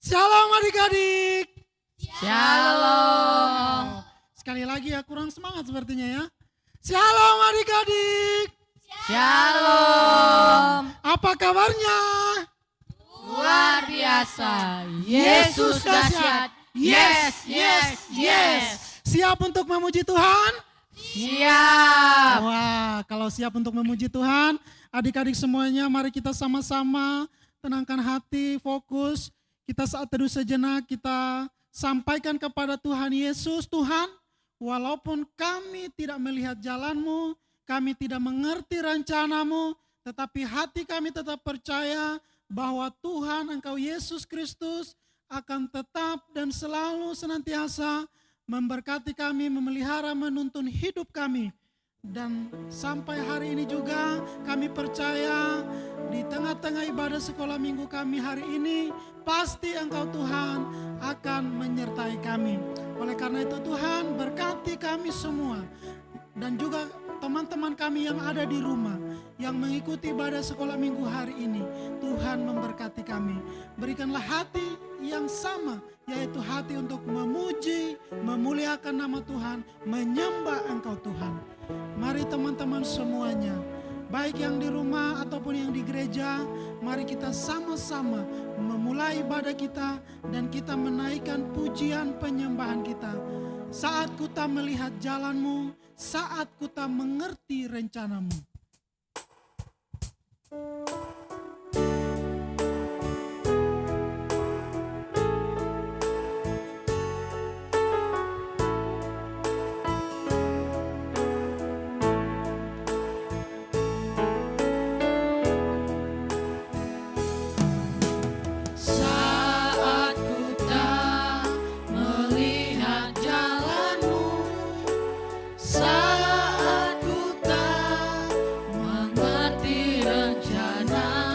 Shalom adik-adik. Shalom. Sekali lagi ya, kurang semangat sepertinya ya. Shalom adik-adik. Shalom. Apa kabarnya? Luar biasa. Yesus dahsyat. Yes, yes, yes. Siap untuk memuji Tuhan? Siap. Wah, kalau siap untuk memuji Tuhan, adik-adik semuanya mari kita sama-sama tenangkan hati, fokus. Kita saat teduh sejenak, kita sampaikan kepada Tuhan Yesus, Tuhan, walaupun kami tidak melihat jalan-Mu, kami tidak mengerti rencana-Mu, tetapi hati kami tetap percaya bahwa Tuhan Engkau Yesus Kristus akan tetap dan selalu senantiasa memberkati kami, memelihara, menuntun hidup kami. Dan sampai hari ini juga kami percaya di tengah-tengah ibadah sekolah minggu kami hari ini, pasti Engkau Tuhan akan menyertai kami. Oleh karena itu Tuhan berkati kami semua dan juga teman-teman kami yang ada di rumah yang mengikuti ibadah sekolah minggu hari ini. Tuhan memberkati kami. Berikanlah hati yang sama, yaitu hati untuk memuji, memuliakan nama Tuhan, menyembah Engkau Tuhan. Mari teman-teman semuanya, baik yang di rumah ataupun yang di gereja, mari kita sama-sama memulai ibadah kita dan kita menaikkan pujian penyembahan kita. Saat ku tak melihat jalan-Mu, saat ku tak mengerti rencana-Mu. Saat ku tak mengerti rencana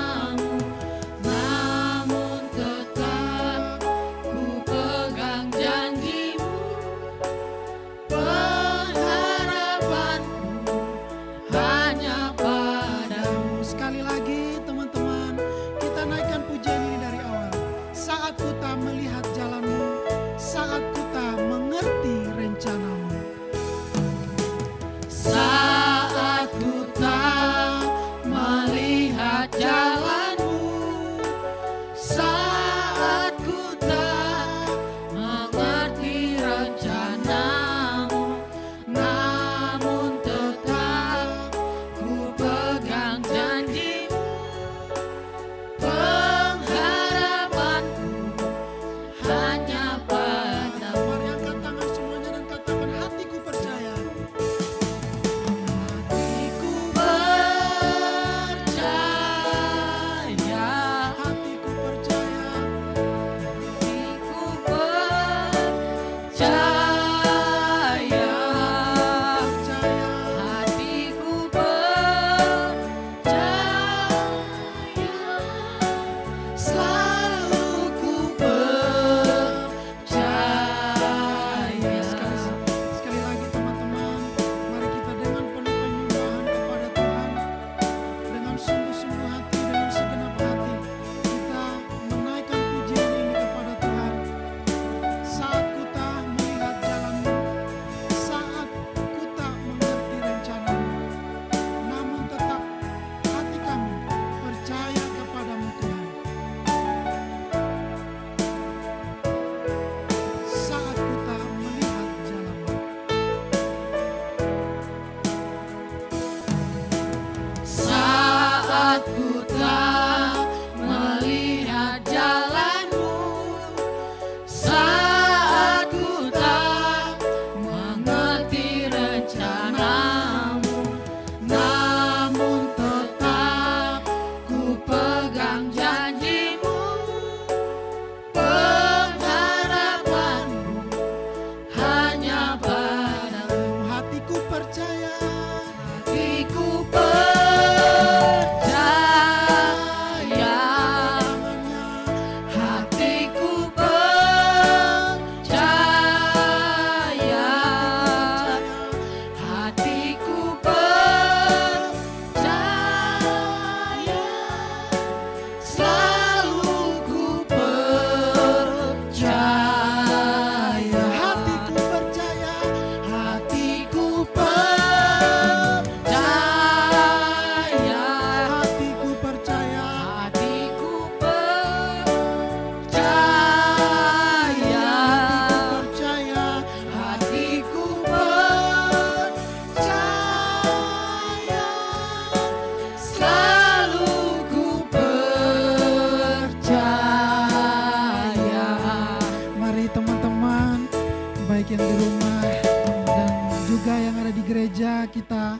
ada di gereja, kita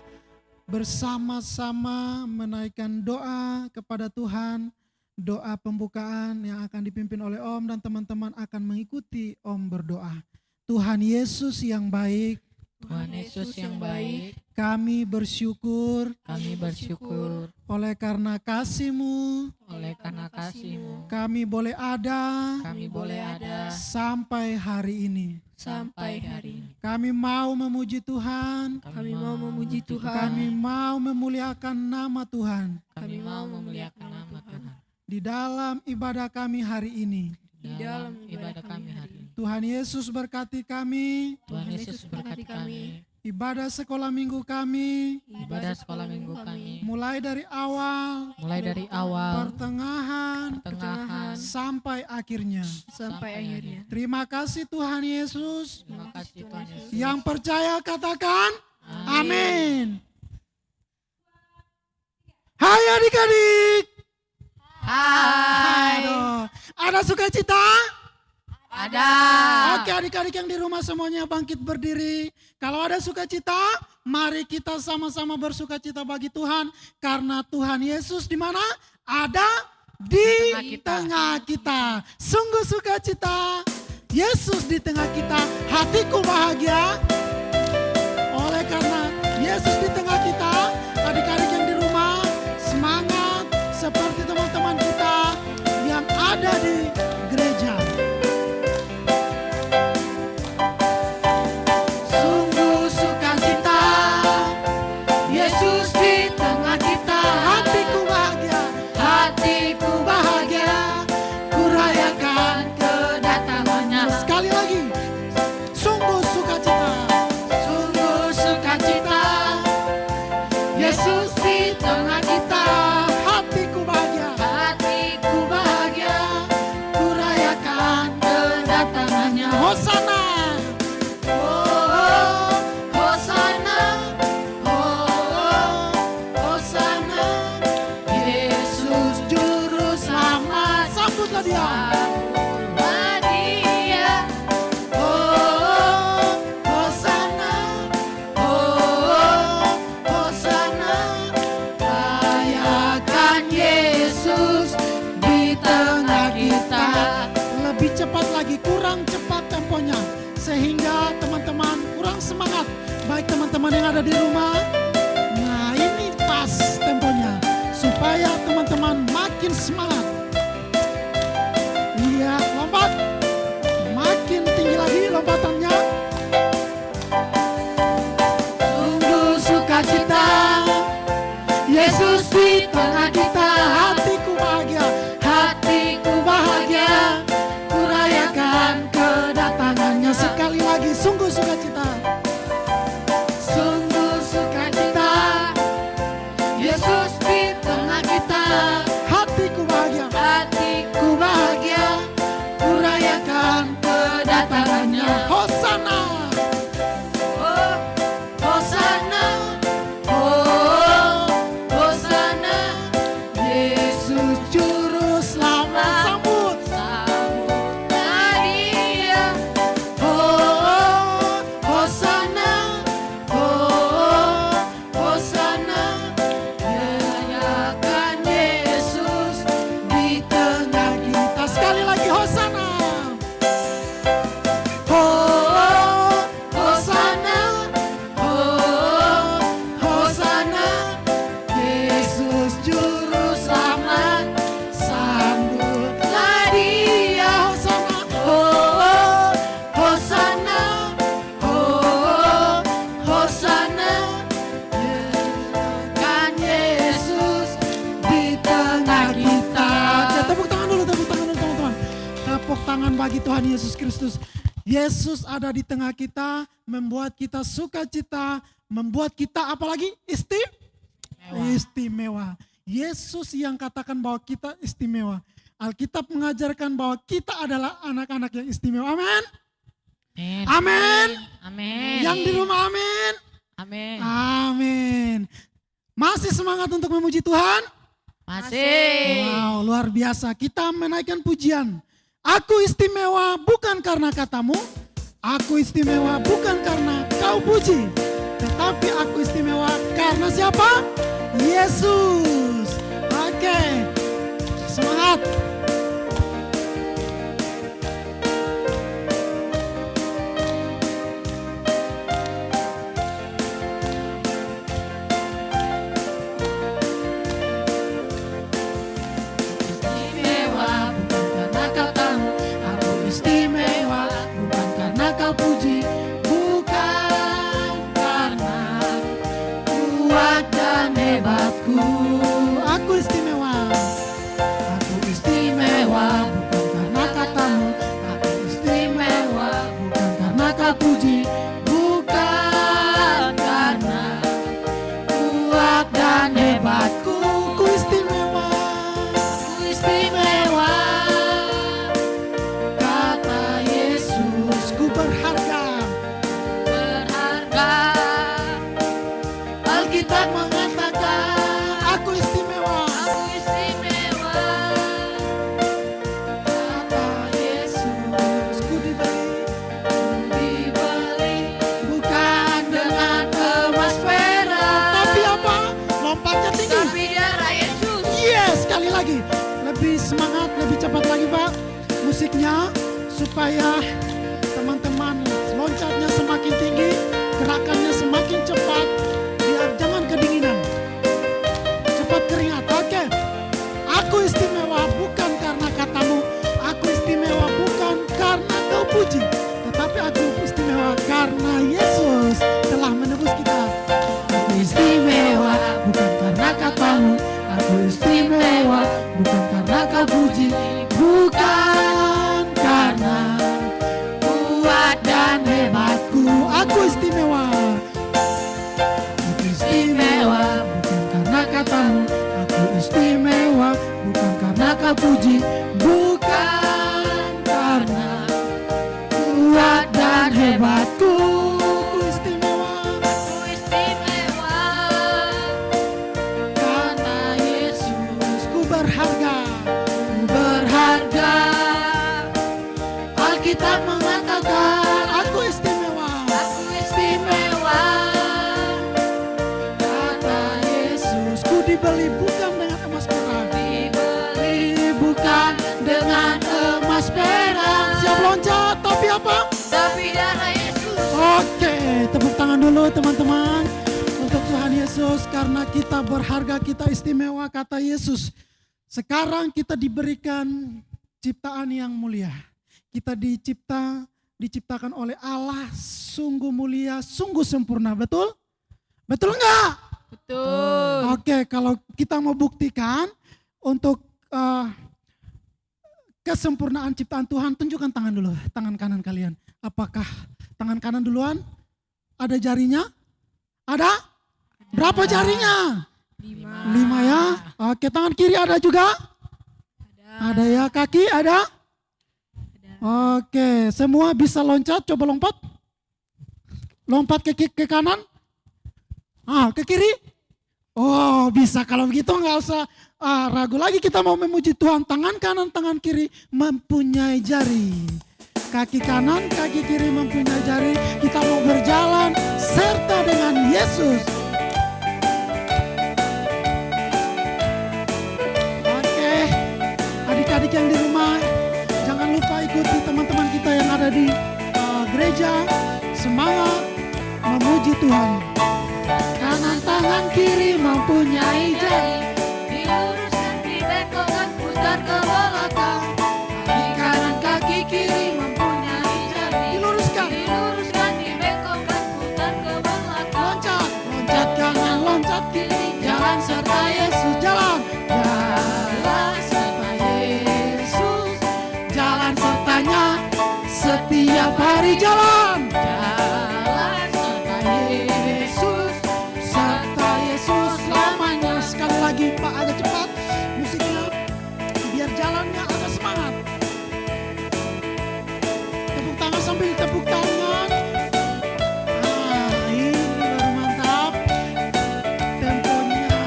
bersama-sama menaikkan doa kepada Tuhan. Doa pembukaan yang akan dipimpin oleh Om dan teman-teman akan mengikuti Om berdoa. Tuhan Yesus yang baik, Tuhan Yesus yang baik, kami bersyukur kami bersyukur oleh karena kasih-Mu, oleh karena kasih-Mu, kami boleh ada kami boleh ada sampai hari ini. sampai hari ini. Kami mau memuji Tuhan, Kami mau memuji Tuhan, kami mau memuliakan nama Tuhan kami mau memuliakan nama Tuhan. di dalam ibadah kami hari ini. Di dalam ibadah kami hari ini. Tuhan Yesus berkati kami, Tuhan Yesus berkati kami, ibadah sekolah minggu kami, ibadah sekolah minggu kami, mulai dari awal, mulai dari awal, pertengahan, pertengahan, sampai akhirnya. sampai akhirnya. Terima kasih Tuhan Yesus. Terima kasih Tuhan Yesus. Yang percaya katakan amin. Hai adik-adik. Hai, Aduh, ada sukacita? ada. Oke adik-adik yang di rumah semuanya bangkit berdiri. Kalau ada sukacita, mari kita sama-sama bersukacita bagi Tuhan. Karena Tuhan Yesus di mana? Ada di tengah kita. Sungguh sukacita. Yesus di tengah kita. Hatiku bahagia. Oleh karena Yesus di tengah kita, adik-adik yang di rumah semangat seperti teman-teman kita yang ada di gereja. Sungguh sukacita, Yesus di tengah kita. Hatiku bahagia, Hatiku bahagia, ku rayakan kedatangannya. sekali lagi. Sungguh sukacita, Sungguh sukacita, Yesus di tengah kita. Hatiku bahagia, hatiku bahagia, ku rayakan kedatangannya. Hosana. Oh, Hosana, Oh, Hosana, Yesus Juru Selamat. Sambutlah dia. sambutlah Dia. Oh, Hosana, oh, Hosana, rayakan Yesus di tengah kita. Lebih cepat lagi, kurang cepat temponya, sehingga teman-teman kurang semangat. Baik teman-teman yang ada di rumah, nah ini pas temponya, supaya teman-teman makin semangat. Iya, lompat. Makin tinggi lagi lompatannya. Sungguh sukacita, Yesus di tengah kita. Hatiku bahagia, hatiku bahagia, ku rayakan kedatangannya. Sekali lagi, sungguh sukacita. Sungguh sukacita, Yesus di tengah kita. Hatiku bahagia, Hatiku ku bahagia, ku rayakan kedatangannya. Hosana, oh, Hosana, oh, Hosana, Yesus Juru Selamat. Sambut, sambutlah Dia. oh, Hosana, oh, Hosana, rayakan Yesus di tengah kita. Sekali lagi Hosana. Oh, Hosana, oh, Hosana, Yesus Juru Selamat. Sambutlah Dia. Hosana, oh, Hosana, oh, Hosana, rayakan Yesus di tengah kita. Oke, tepuk tangan dulu teman-teman. Tepuk tangan bagi Tuhan Yesus Kristus. Yesus ada di tengah kita, membuat kita sukacita, membuat kita apalagi istimewa. Yesus yang katakan bahwa kita istimewa. Alkitab mengajarkan bahwa kita adalah anak-anak yang istimewa. Amin. Amin. Amin. Yang di rumah amin. Amin. Amin. Masih semangat untuk memuji Tuhan? Masih. Wow, luar biasa. Kita menaikkan pujian. Aku istimewa bukan karena katamu. Aku istimewa bukan karena kau puji. Tetapi Tapi aku istimewa karena siapa? Yesus. Oke, semangat. Istimewa bukan karena kau tahu, aku istimewa bukan karena kau puji, bukan karena kuat dan hebatku. Aku istimewa. Aku istimewa bukan karena katamu, aku istimewa bukan karena kau puji, bukan karena kuat dan hebatku. Ku istimewa. Aku istimewa, kata Yesus, Ku berharga. berharga. Alkitab mengatakan Aku istimewa. aku istimewa, kata Yesus, Ku diberi dibeli bukan dengan emas perak, tapi apa? Lompatnya tinggi. tapi darah Yesus. Yes, sekali lagi. Lebih semangat, lebih cepat lagi, Pak. Musiknya supaya teman-teman loncatnya semakin tinggi, gerakannya semakin cepat, biar jangan kedinginan. Cepat keringat. Oke. Aku istimewa bukan karena katamu, aku istimewa bukan karena kau puji, tetapi aku istimewa karena Yesus telah menebus kita. Aku istimewa bukan karena katamu, aku istimewa bukan karena kau puji, bukan karena kuat dan hebatku. Aku istimewa. Aku istimewa bukan karena katamu, aku istimewa bukan karena kau puji, bukan karena kuat dan hebatku. Aku istimewa. Aku istimewa, kata Yesus, Ku berharga. berharga. Alkitab mengatakan Aku istimewa. aku istimewa, kata Yesus, Ku dibeli bukan dengan emas perak. dibeli bukan dengan emas perak, Siap loncat, tapi apa? tapi darah Yesus. Oke, tepuk tangan dulu teman-teman untuk Tuhan Yesus karena kita berharga, kita istimewa kata Yesus. Sekarang kita diberikan ciptaan yang mulia. Kita diciptakan oleh Allah sungguh mulia, sungguh sempurna, betul? Betul enggak? Betul. Oke, kalau kita mau buktikan untuk kesempurnaan ciptaan Tuhan, tunjukkan tangan dulu, tangan kanan kalian. Apakah tangan kanan duluan? Ada jarinya? Ada? Berapa jarinya? 5 ya. Oke, tangan kiri ada juga? Ada ya. Kaki ada? Oke, semua bisa loncat, coba lompat. Lompat ke kanan. Ke kiri. Oh, bisa. Kalau begitu nggak usah ragu lagi, kita mau memuji Tuhan. Tangan kanan, tangan kiri mempunyai jari. Kaki kanan, kaki kiri mempunyai jari. Kita mau berjalan serta dengan Yesus. Oke, adik-adik yang di rumah, jangan lupa ikuti teman-teman kita yang ada di gereja. Semangat memuji Tuhan. Kanan tangan kiri mempunyai jari, diluruskan, dibengkokkan, putar ke belakang. Kaki kanan kaki kiri mempunyai jari, Diluruskan. dibengkokkan, putar ke belakang. Loncat, loncat kanan, loncat kiri, jalan serta Yesus, jalan. Jalan serta Yesus, jalan sertanya setiap hari jalan. Jalan serta Yesus, Serta Yesus selamanya. Sekali lagi Pak, agak cepat musiknya, biar jalannya agak semangat. Tepuk tangan sambil tepuk tangan. Ini baru mantap. Temponya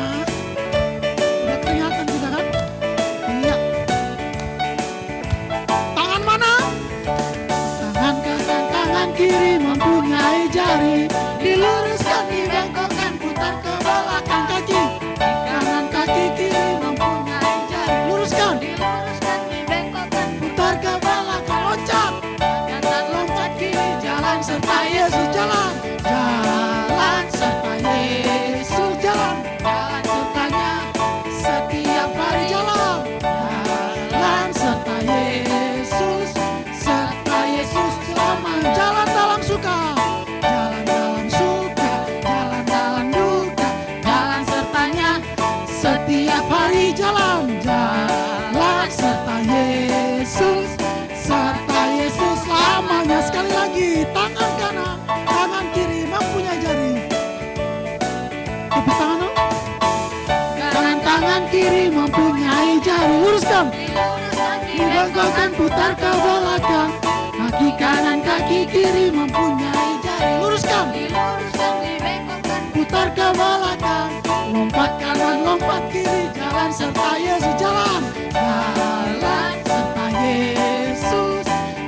jari, luruskan. diluruskan, Dibengkokkan, putar ke belakang. Kaki kanan, kaki kiri mempunyai jari, luruskan. diluruskan, dibengkokkan, Putar ke belakang, lompat kanan, lompat kiri, jalan serta Yesus, jalan. Jalan serta Yesus,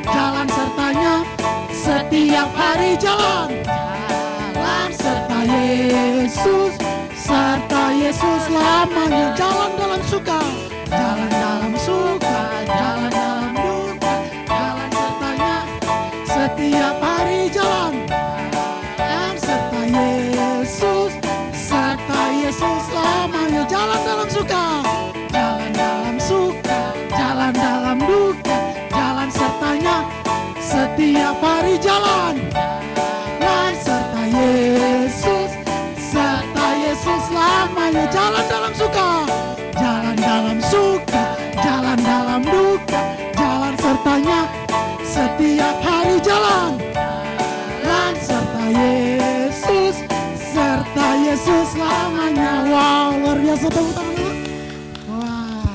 jalan sertanya setiap hari, jalan. Jalan serta Yesus, serta Yesus lamanya, jalan dalam suka, jalan dalam suka, jalan dalam duka, jalan sertanya setiap hari, jalan. Jalan serta Yesus, serta Yesus lamanya, jalan dalam suka, jalan dalam suka, jalan dalam duka, jalan sertanya setiap hari, jalan. Jalan serta Yesus, serta Yesus lamanya, jalan dalam suka, jalan dalam suka, jalan dalam duka, jalan sertanya setiap hari, jalan. Jalan serta Yesus, serta Yesus lamanya. Wow, luar biasa, tepuk tangan dulu. Wah,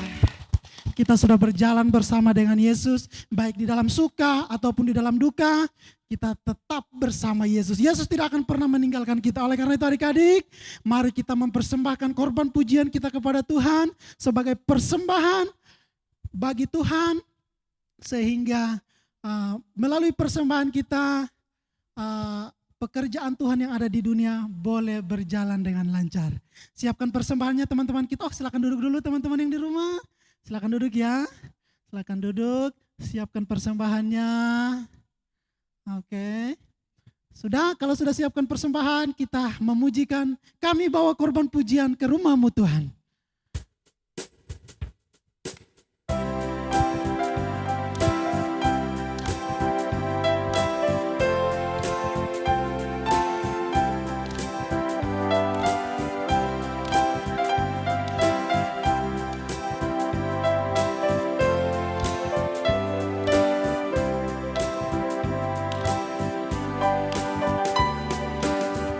kita sudah berjalan bersama dengan Yesus, baik di dalam suka ataupun di dalam duka, kita tetap bersama Yesus. Yesus tidak akan pernah meninggalkan kita. Oleh karena itu adik-adik, mari kita mempersembahkan korban pujian kita kepada Tuhan sebagai persembahan bagi Tuhan, sehingga melalui persembahan kita, pekerjaan Tuhan yang ada di dunia boleh berjalan dengan lancar. Siapkan persembahannya teman-teman kita. Oh, silakan duduk dulu teman-teman yang di rumah. Silakan duduk ya. Silakan duduk. Siapkan persembahannya. Oke. Sudah, kalau sudah siapkan persembahan, kita memujikan. Kami bawa korban pujian ke rumah-Mu Tuhan.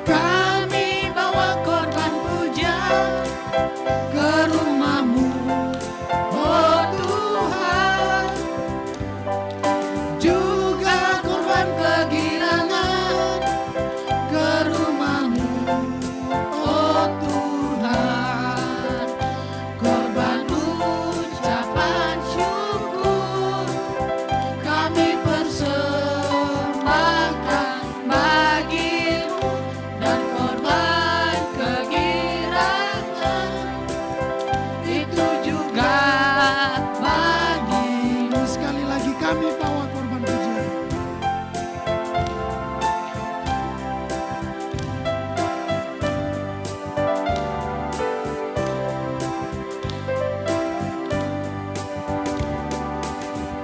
Kami bawa korban pujian ke rumah-Mu, oh Tuhan. Juga korban kegirangan ke rumah-Mu, oh Tuhan. Korban ucapan syukur kami persembahkan bagi-Mu, dan korban kegirangan itu juga bagi-Mu. Sekali lagi kami bawa korban pujian.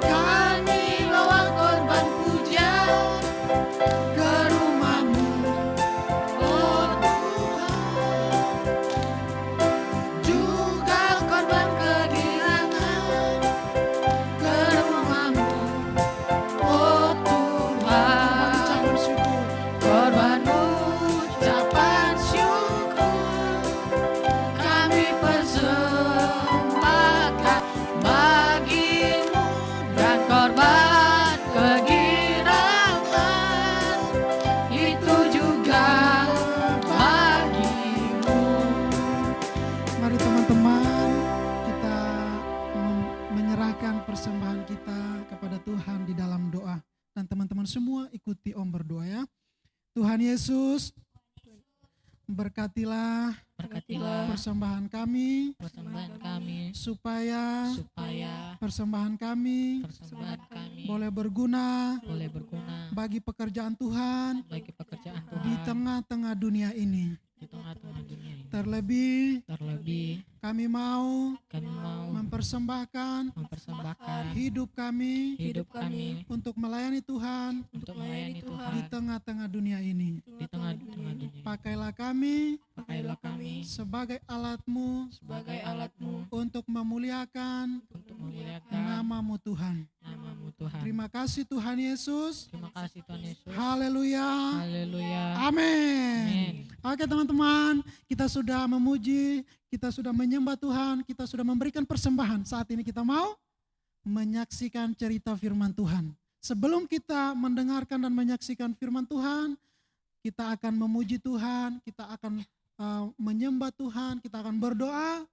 Kami bawa korban pujian ke rumah-Mu, oh Tuhan. Juga korban kegirangan ke rumah-Mu, oh Tuhan. Korban ucapan syukur kami persembahkan bagi-Mu, dan korban kegirangan itu juga bagi-Mu. Mari teman-teman, kita menyerahkan persembahan kita kepada Tuhan di dalam doa. Dan teman-teman semua ikuti Om berdoa ya. Tuhan Yesus, berkatilah Berkatilah persembahan kami, persembahan kami, supaya supaya persembahan kami persembahan kami boleh berguna boleh berguna bagi pekerjaan Tuhan bagi pekerjaan di Tuhan tengah-tengah dunia ini. di tengah-tengah dunia ini. Terlebih Terlebih kami mau kami mau mempersembahkan mempersembahkan hidup kami hidup kami untuk melayani Tuhan untuk melayani di Tuhan tengah-tengah dunia ini. di tengah-tengah dunia. Pakailah kami Pakailah kami sebagai alat-Mu sebagai alat-Mu untuk memuliakan untuk memuliakan nama-Mu Tuhan. nama-Mu Tuhan. Terima kasih Tuhan Yesus. Terima kasih Tuhan Yesus. Haleluya. Haleluya. Amin. Amin. Oke teman-teman, kita sudah memuji, kita sudah menyembah Tuhan, kita sudah memberikan persembahan. Saat ini kita mau menyaksikan cerita firman Tuhan. Sebelum kita mendengarkan dan menyaksikan firman Tuhan, kita akan memuji Tuhan, kita akan menyembah Tuhan, kita akan berdoa.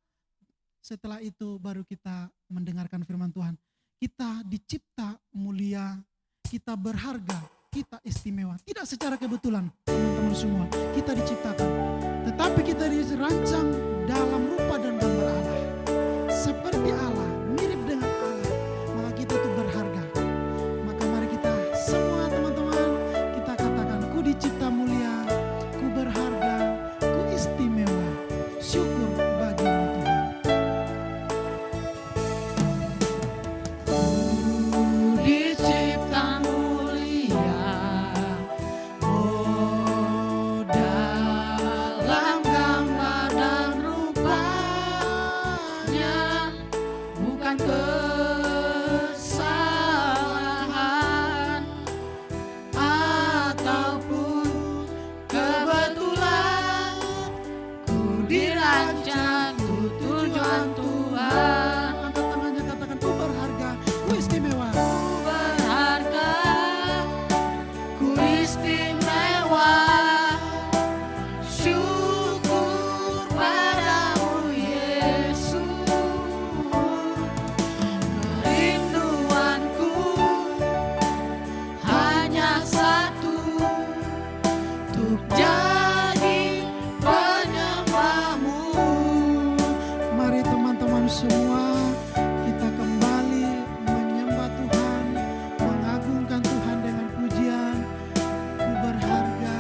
Setelah itu baru kita mendengarkan firman Tuhan. Kita dicipta mulia, kita berharga, kita istimewa. Tidak secara kebetulan teman-teman semua, kita diciptakan. Tetapi kita dirancang dalam rupa dan gambar Allah. Seperti Allah, mirip dengan Allah, maka kita itu berharga. Maka mari kita semua teman-teman, kita katakan, ku dicipta mulia, ku berharga, ku istimewa. Syukur bagimu Tuhan. Dicipta mulia, oh dalam gambar dan rupanya, bukan kesalahan ataupun kebetulan, ku dirancang untuk tujuan Tuhan. Angkat tangannya, katakan, ku berharga, ku istimewa. Berharga, ku istimewa, syukur padamu Yesus. Kerinduanku hanya satu, untuk jadi penyembahmu. Mari teman-teman semua, kita kembali menyembah Tuhan, mengagungkan Tuhan dengan pujian. Ku berharga,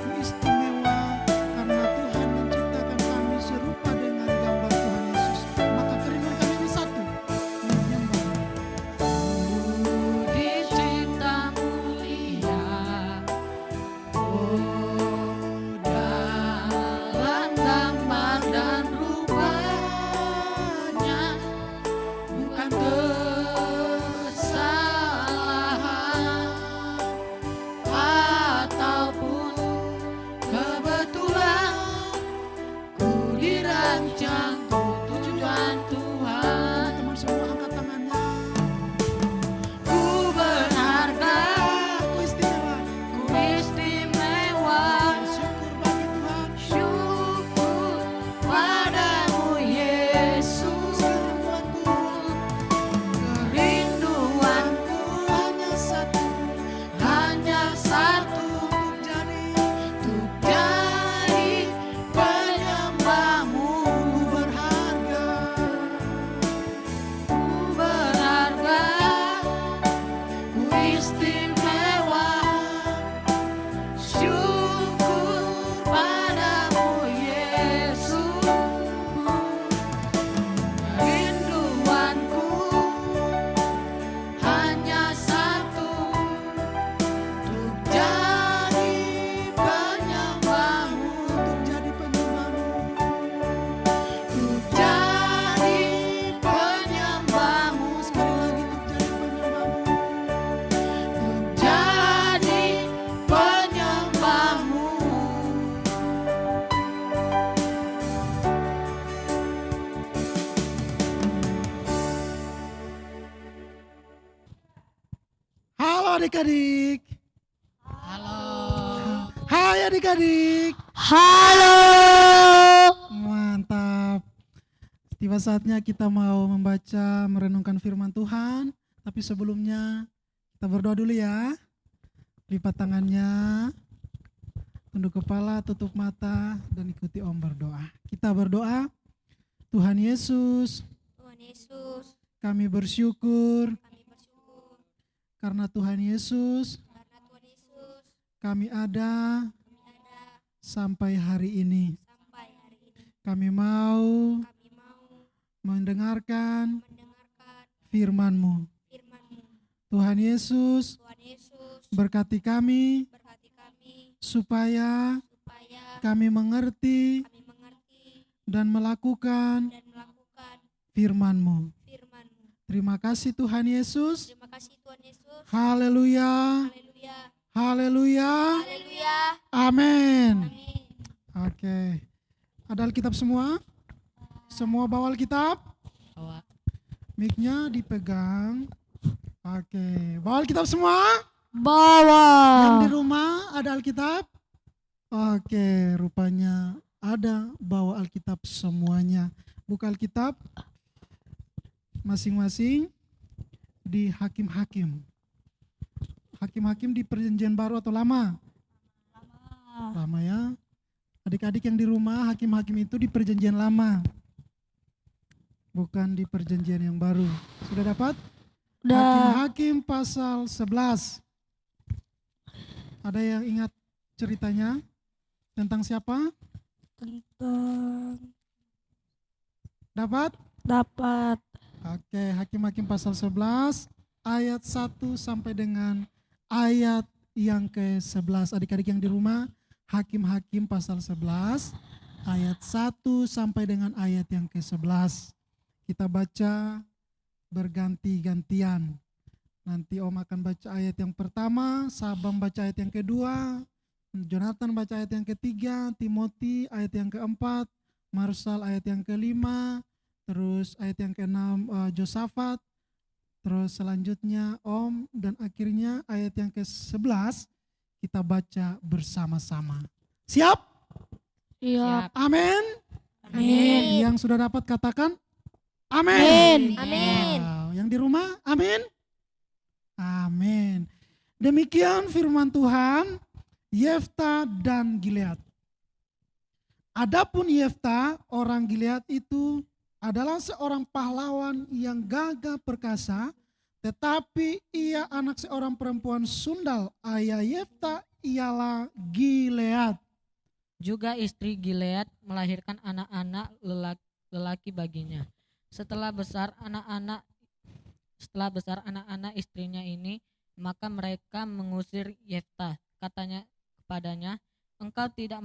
ku istimewa, karena Tuhan menciptakan kami serupa dengan gambar Tuhan Yesus. Maka kerinduan kami ini satu, menyembah. Dicipta mulia, oh dalam gambar dan rupanya, bukan kesalahan ataupun kebetulan, ku dirancang untuk tujuan Tuhan. Teman semua angkat tangannya. Ku berharga, Ku istimewa, ku istimewa, syukur bagi Tuhan. syukur padamu Yesus. Kerinduanku Hanya satu, hanya satu, untuk jadi penyembahmu. ku berharga. Ku berharga, ku istimewa, syukur padamu Yesus. Kerinduanku hanya satu, untuk jadi penyembahmu. Untuk jadi penyembahmu, Untuk jadi penyembahmu. sekali lagi untuk jadi penyembahmu. Untuk jadi penyembahmu. Halo adik-adik. Halo. Hai adik-adik. Halo. Mantap. Tiba saatnya kita mau membaca, merenungkan firman Tuhan. Tapi sebelumnya kita berdoa dulu ya. Lipat tangannya, tunduk kepala, tutup mata, dan ikuti Om berdoa. Kita berdoa. Tuhan Yesus, Tuhan Yesus, kami bersyukur kami bersyukur karena Tuhan Yesus karena Tuhan Yesus kami ada kami ada sampai hari ini. sampai hari ini. Kami mau Kami mau mendengarkan mendengarkan firman-Mu. firman-Mu. Tuhan Yesus, Tuhan Yesus, berkati kami berkati kami supaya supaya kami mengerti kami mengerti dan melakukan dan melakukan firman-Mu. firman-Mu. Terima kasih Tuhan Yesus. Terima kasih Tuhan Yesus. Haleluya. Haleluya. Haleluya. Haleluya. Amin. Amin. Ada Alkitab semua? Semua bawa Alkitab? Bawa. Mic-nya dipegang. Oke, bawa Alkitab semua? Bawa. Yang di rumah ada Alkitab? Oke, rupanya ada bawa Alkitab semuanya. Buka Alkitab masing-masing di Hakim-Hakim. Hakim-Hakim di Perjanjian Baru atau Lama? Lama ya. Adik-adik yang di rumah, Hakim-Hakim itu di Perjanjian Lama. Bukan di Perjanjian yang baru. Sudah dapat? Hakim-Hakim pasal 11. Ada yang ingat ceritanya? Tentang siapa? Dapat? Dapat. Oke, Hakim-Hakim pasal 11 ayat 1 sampai dengan ayat yang ke-11. Adik-adik yang di rumah, Hakim-Hakim pasal 11 ayat 1 sampai dengan ayat yang ke-11. Kita baca berganti-gantian. Nanti Om akan baca ayat yang pertama, Sabam baca ayat yang kedua, Jonathan baca ayat yang ketiga, Timothy ayat yang keempat, Marsal ayat yang kelima, terus ayat yang keenam Josafat, terus selanjutnya Om, dan akhirnya ayat yang ke-11 kita baca bersama-sama. Siap? Siap. Amin. Amin. Yang sudah dapat katakan amin. Amin. Wow. Yang di rumah amin. Amin. Demikian firman Tuhan. Yefta dan Gilead. Adapun Yefta, orang Gilead itu adalah seorang pahlawan yang gagah perkasa, tetapi ia anak seorang perempuan sundal. Ayah Yefta ialah Gilead. Juga istri Gilead melahirkan anak-anak lelaki baginya. Setelah besar anak-anak istrinya ini, maka mereka mengusir Yefta. Katanya kepadanya, engkau tidak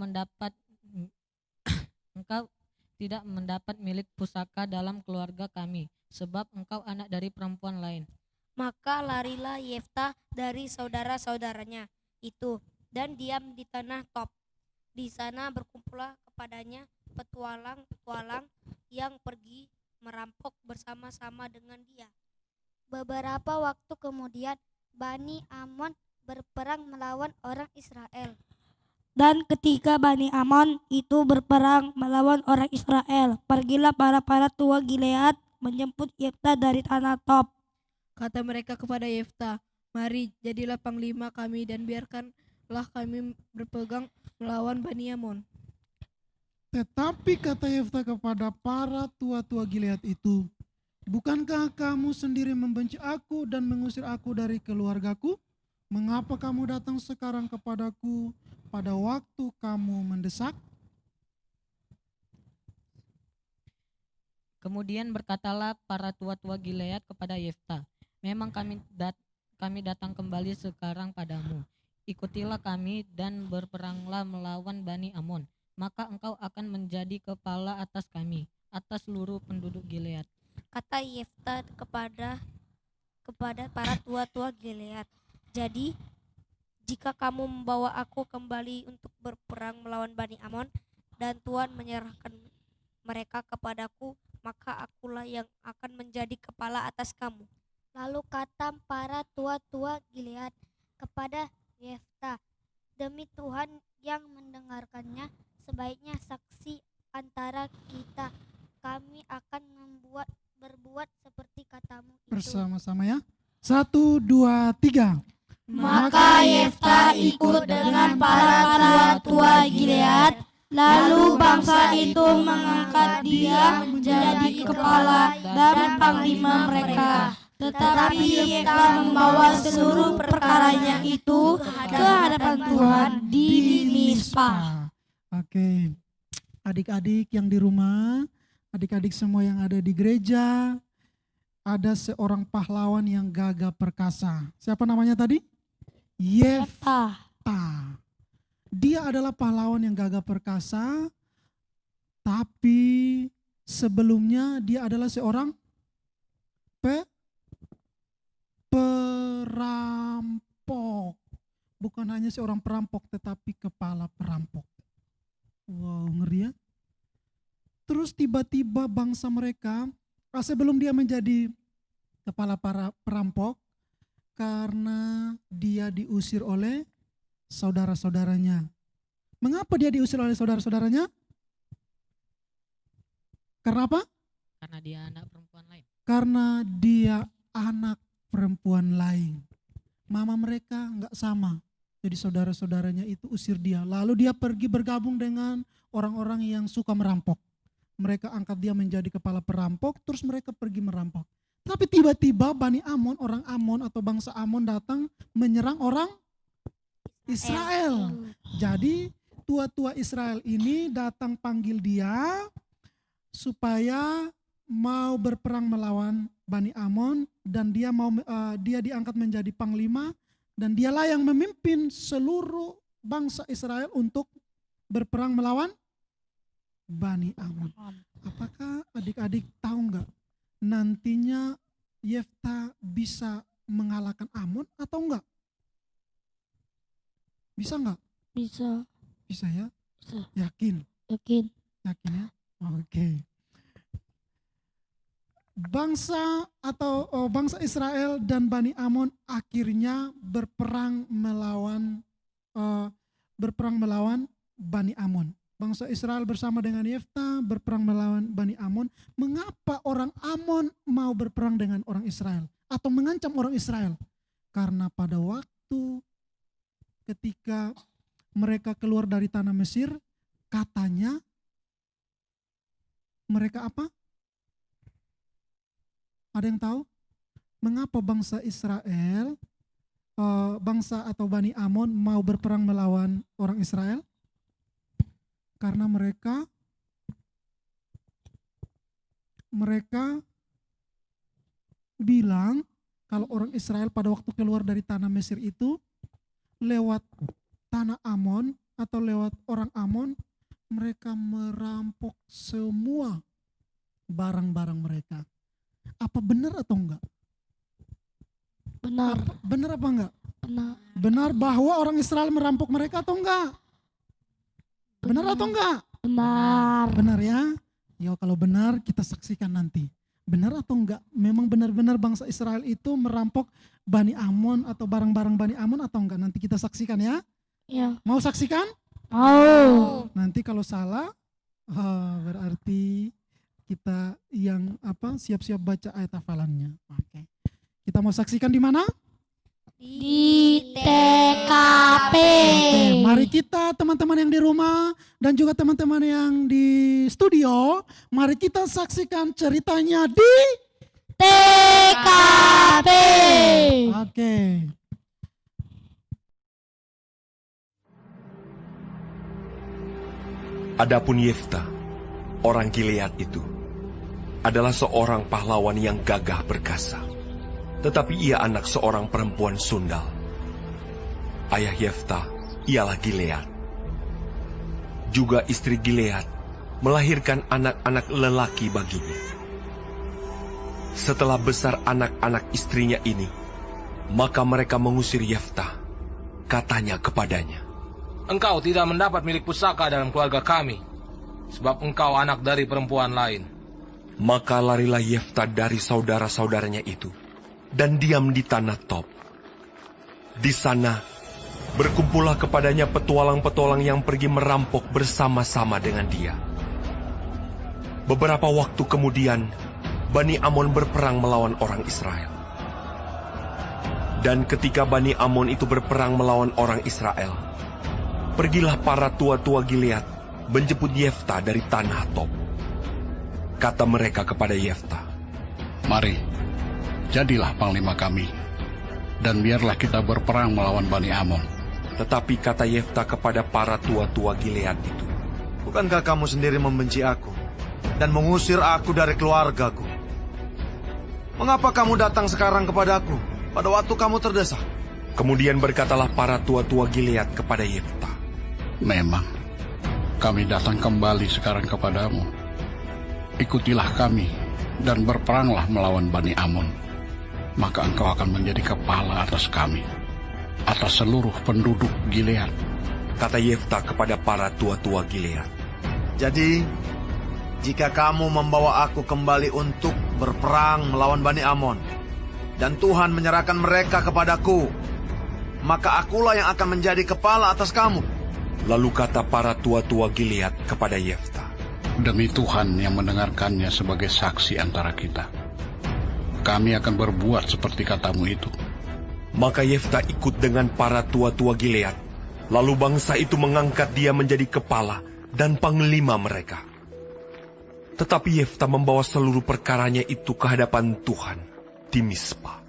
mendapat milik pusaka dalam keluarga kami, sebab engkau anak dari perempuan lain. Maka larilah Yefta dari saudara-saudaranya itu dan diam di tanah Top. Di sana berkumpullah kepadanya petualang-petualang yang pergi merampok bersama-sama dengan dia. Beberapa waktu kemudian Bani Amon berperang melawan orang Israel. Dan ketika Bani Amon itu berperang melawan orang Israel, pergilah para tua Gilead menjemput Yefta dari tanah Top. Kata mereka kepada Yefta, mari jadilah panglima kami dan biarkanlah kami berpegang melawan Bani Amon. Tetapi kata Yefta kepada para tua-tua Gilead itu, bukankah kamu sendiri membenci aku dan mengusir aku dari keluargaku? Mengapa kamu datang sekarang kepadaku pada waktu kamu mendesak? Kemudian berkatalah para tua-tua Gilead kepada Yefta, memang kami datang kembali sekarang padamu. Ikutilah kami dan berperanglah melawan Bani Amon, maka engkau akan menjadi kepala atas kami, atas seluruh penduduk Gilead. Kata Yefta kepada para tua-tua Gilead, jadi jika kamu membawa aku kembali untuk berperang melawan Bani Amon dan Tuhan menyerahkan mereka kepadaku, maka akulah yang akan menjadi kepala atas kamu. Lalu kata para tua-tua Gilead kepada Yefta, demi Tuhan yang mendengarkannya, sebaiknya saksi antara kita, kami akan berbuat seperti katamu itu. Bersama-sama ya. 1, 2, 3. Maka Yefta ikut dengan para tua Gilead, lalu bangsa itu mengangkat dia menjadi kepala dan panglima mereka. Tetapi Yefta membawa seluruh perkaranya itu ke hadapan Tuhan di Mispa. Oke. Adik-adik yang di rumah, adik-adik semua yang ada di gereja, ada seorang pahlawan yang gagah perkasa. Siapa namanya tadi? Yefta. Dia adalah pahlawan yang gagah perkasa, tapi sebelumnya dia adalah seorang perampok. Bukan hanya seorang perampok, tetapi kepala perampok. Wow, ngeri ya. Terus tiba-tiba bangsa mereka, sebelum dia menjadi kepala para perampok, karena dia diusir oleh saudara-saudaranya. Mengapa dia diusir oleh saudara-saudaranya? Karena apa? Karena dia anak perempuan lain. Karena dia anak perempuan lain. Mama mereka nggak sama. Jadi saudara-saudaranya itu usir dia. Lalu dia pergi bergabung dengan orang-orang yang suka merampok. Mereka angkat dia menjadi kepala perampok, terus mereka pergi merampok. Tapi tiba-tiba Bani Amon, orang Amon atau bangsa Amon datang menyerang orang Israel. Jadi tua-tua Israel ini datang panggil dia supaya mau berperang melawan Bani Amon, dan dia diangkat menjadi panglima, dan dialah yang memimpin seluruh bangsa Israel untuk berperang melawan Bani Amon. Apakah adik-adik tahu nggak nantinya Yefta bisa mengalahkan Amon atau enggak? Bisa nggak? Bisa. Bisa ya? Bisa. Yakin? Yakin. Yakin ya? Oke. Bangsa Israel dan Bani Amon akhirnya berperang melawan Bani Amon. Bangsa Israel bersama dengan Yefta berperang melawan Bani Amon. Mengapa orang Amon mau berperang dengan orang Israel atau mengancam orang Israel? Karena pada waktu ketika mereka keluar dari tanah Mesir, katanya mereka apa? Ada yang tahu? Mengapa bangsa Israel, bangsa atau Bani Amon mau berperang melawan orang Israel? Karena mereka bilang kalau orang Israel pada waktu keluar dari tanah Mesir itu lewat tanah Amon atau lewat orang Amon, mereka merampok semua barang-barang mereka. Apa benar atau enggak? Benar. Benar apa enggak? Benar. Benar bahwa orang Israel merampok mereka atau enggak? Benar atau enggak? Benar. Benar ya? Ya kalau benar kita saksikan nanti. Benar atau enggak? Memang benar-benar bangsa Israel itu merampok Bani Amon atau barang-barang Bani Amon atau enggak? Nanti kita saksikan ya. Ya. Mau saksikan? Mau. Nanti kalau salah, berarti kita yang siap-siap baca ayat hafalannya. Oke. Kita mau saksikan di mana? Di TKP. Oke, mari kita teman-teman yang di rumah dan juga teman-teman yang di studio, mari kita saksikan ceritanya di TKP. Oke. Adapun Yefta, orang Gilead itu, adalah seorang pahlawan yang gagah perkasa. Tetapi ia anak seorang perempuan sundal. Ayah Yefta ialah Gilead. Juga istri Gilead melahirkan anak-anak lelaki baginya. Setelah besar anak-anak istrinya ini, maka mereka mengusir Yefta. Katanya kepadanya, "Engkau tidak mendapat milik pusaka dalam keluarga kami, sebab engkau anak dari perempuan lain." Maka larilah Yefta dari saudara-saudaranya itu dan diam di tanah Tob. Di sana berkumpullah kepadanya petualang-petualang yang pergi merampok bersama-sama dengan dia. Beberapa waktu kemudian, Bani Amon berperang melawan orang Israel. Dan ketika Bani Amon itu berperang melawan orang Israel, pergilah para tua-tua Gilead menjemput Yefta dari tanah Tob. Kata mereka kepada Yefta, "Mari, jadilah panglima kami, dan biarlah kita berperang melawan Bani Amon." Tetapi kata Yefta kepada para tua-tua Gilead itu, "Bukankah kamu sendiri membenci aku dan mengusir aku dari keluargaku? Mengapa kamu datang sekarang kepadaku pada waktu kamu terdesak?" Kemudian berkatalah para tua-tua Gilead kepada Yefta, "Memang, kami datang kembali sekarang kepadamu. Ikutilah kami dan berperanglah melawan Bani Amon. Maka engkau akan menjadi kepala atas kami, atas seluruh penduduk Gilead." Kata Yefta kepada para tua-tua Gilead, "Jadi, jika kamu membawa aku kembali untuk berperang melawan Bani Amon, dan Tuhan menyerahkan mereka kepadaku, maka akulah yang akan menjadi kepala atas kamu. Lalu kata para tua-tua Gilead kepada Yefta, Demi Tuhan yang mendengarkannya sebagai saksi antara kita, kami akan berbuat seperti katamu itu. Maka Yefta ikut dengan para tua-tua Gilead. Lalu bangsa itu mengangkat dia menjadi kepala dan panglima mereka. Tetapi Yefta membawa seluruh perkaranya itu ke hadapan Tuhan di Mispa.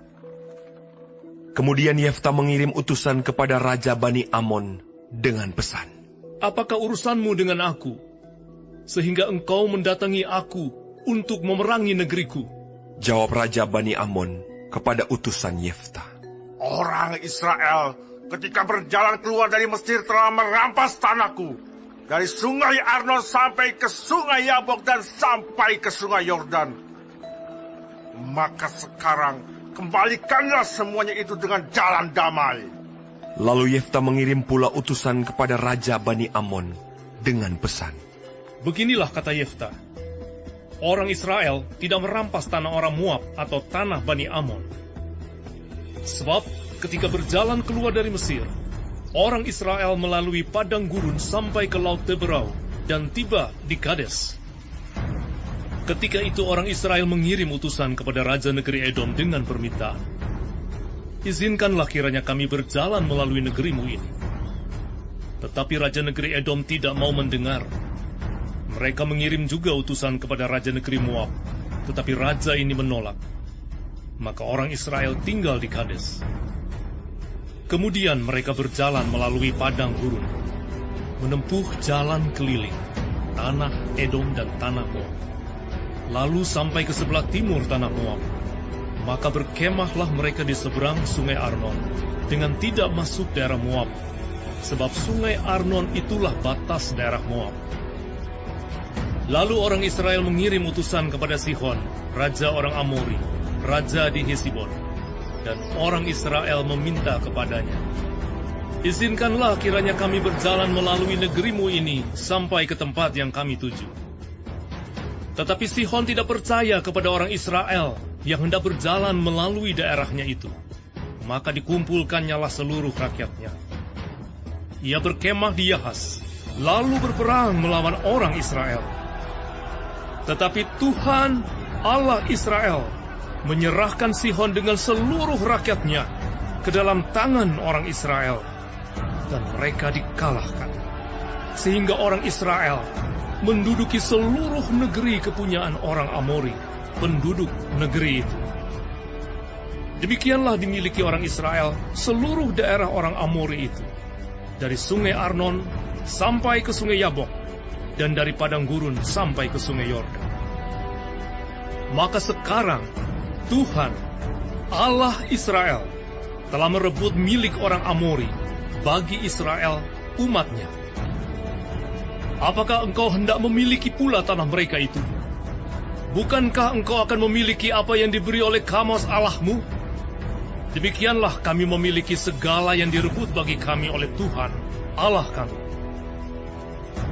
Kemudian Yefta mengirim utusan kepada Raja Bani Amon dengan pesan, Apakah urusanmu dengan aku, sehingga engkau mendatangi aku untuk memerangi negeriku? Jawab Raja Bani Amon kepada utusan Yefta, Orang Israel ketika berjalan keluar dari Mesir telah merampas tanahku, dari sungai Arnon sampai ke sungai Yabok dan sampai ke sungai Yordan. Maka sekarang kembalikanlah semuanya itu dengan jalan damai. Lalu Yefta mengirim pula utusan kepada Raja Bani Amon dengan pesan, Beginilah kata Yefta, orang Israel tidak merampas tanah orang Moab atau tanah Bani Amon. Sebab ketika berjalan keluar dari Mesir, orang Israel melalui padang gurun sampai ke Laut Teberau dan tiba di Kades. Ketika itu orang Israel mengirim utusan kepada Raja negeri Edom dengan permintaan, Izinkanlah kiranya kami berjalan melalui negerimu ini. Tetapi Raja negeri Edom tidak mau mendengar. Mereka mengirim juga utusan kepada Raja negeri Moab, tetapi Raja ini menolak. Maka orang Israel tinggal di Kades. Kemudian mereka berjalan melalui padang gurun, menempuh jalan keliling, tanah Edom dan tanah Moab. Lalu sampai ke sebelah timur tanah Moab. Maka berkemahlah mereka di seberang sungai Arnon, dengan tidak masuk daerah Moab, sebab sungai Arnon itulah batas daerah Moab. Lalu orang Israel mengirim utusan kepada Sihon, raja orang Amori, raja di Hesibon, dan orang Israel meminta kepadanya, Izinkanlah kiranya kami berjalan melalui negerimu ini sampai ke tempat yang kami tuju. Tetapi Sihon tidak percaya kepada orang Israel yang hendak berjalan melalui daerahnya itu. Maka dikumpulkannyalah seluruh rakyatnya. Ia berkemah di Yahas, lalu berperang melawan orang Israel. Tetapi Tuhan, Allah Israel, menyerahkan Sihon dengan seluruh rakyatnya ke dalam tangan orang Israel, dan mereka dikalahkan. Sehingga orang Israel menduduki seluruh negeri kepunyaan orang Amori, penduduk negeri itu. Demikianlah dimiliki orang Israel seluruh daerah orang Amori itu, dari sungai Arnon sampai ke sungai Yabok, dan dari padang gurun sampai ke sungai Yordan. Maka sekarang Tuhan, Allah Israel, telah merebut milik orang Amori bagi Israel umatnya. Apakah engkau hendak memiliki pula tanah mereka itu? Bukankah engkau akan memiliki apa yang diberi oleh Kamos Allahmu? Demikianlah kami memiliki segala yang direbut bagi kami oleh Tuhan, Allah kami.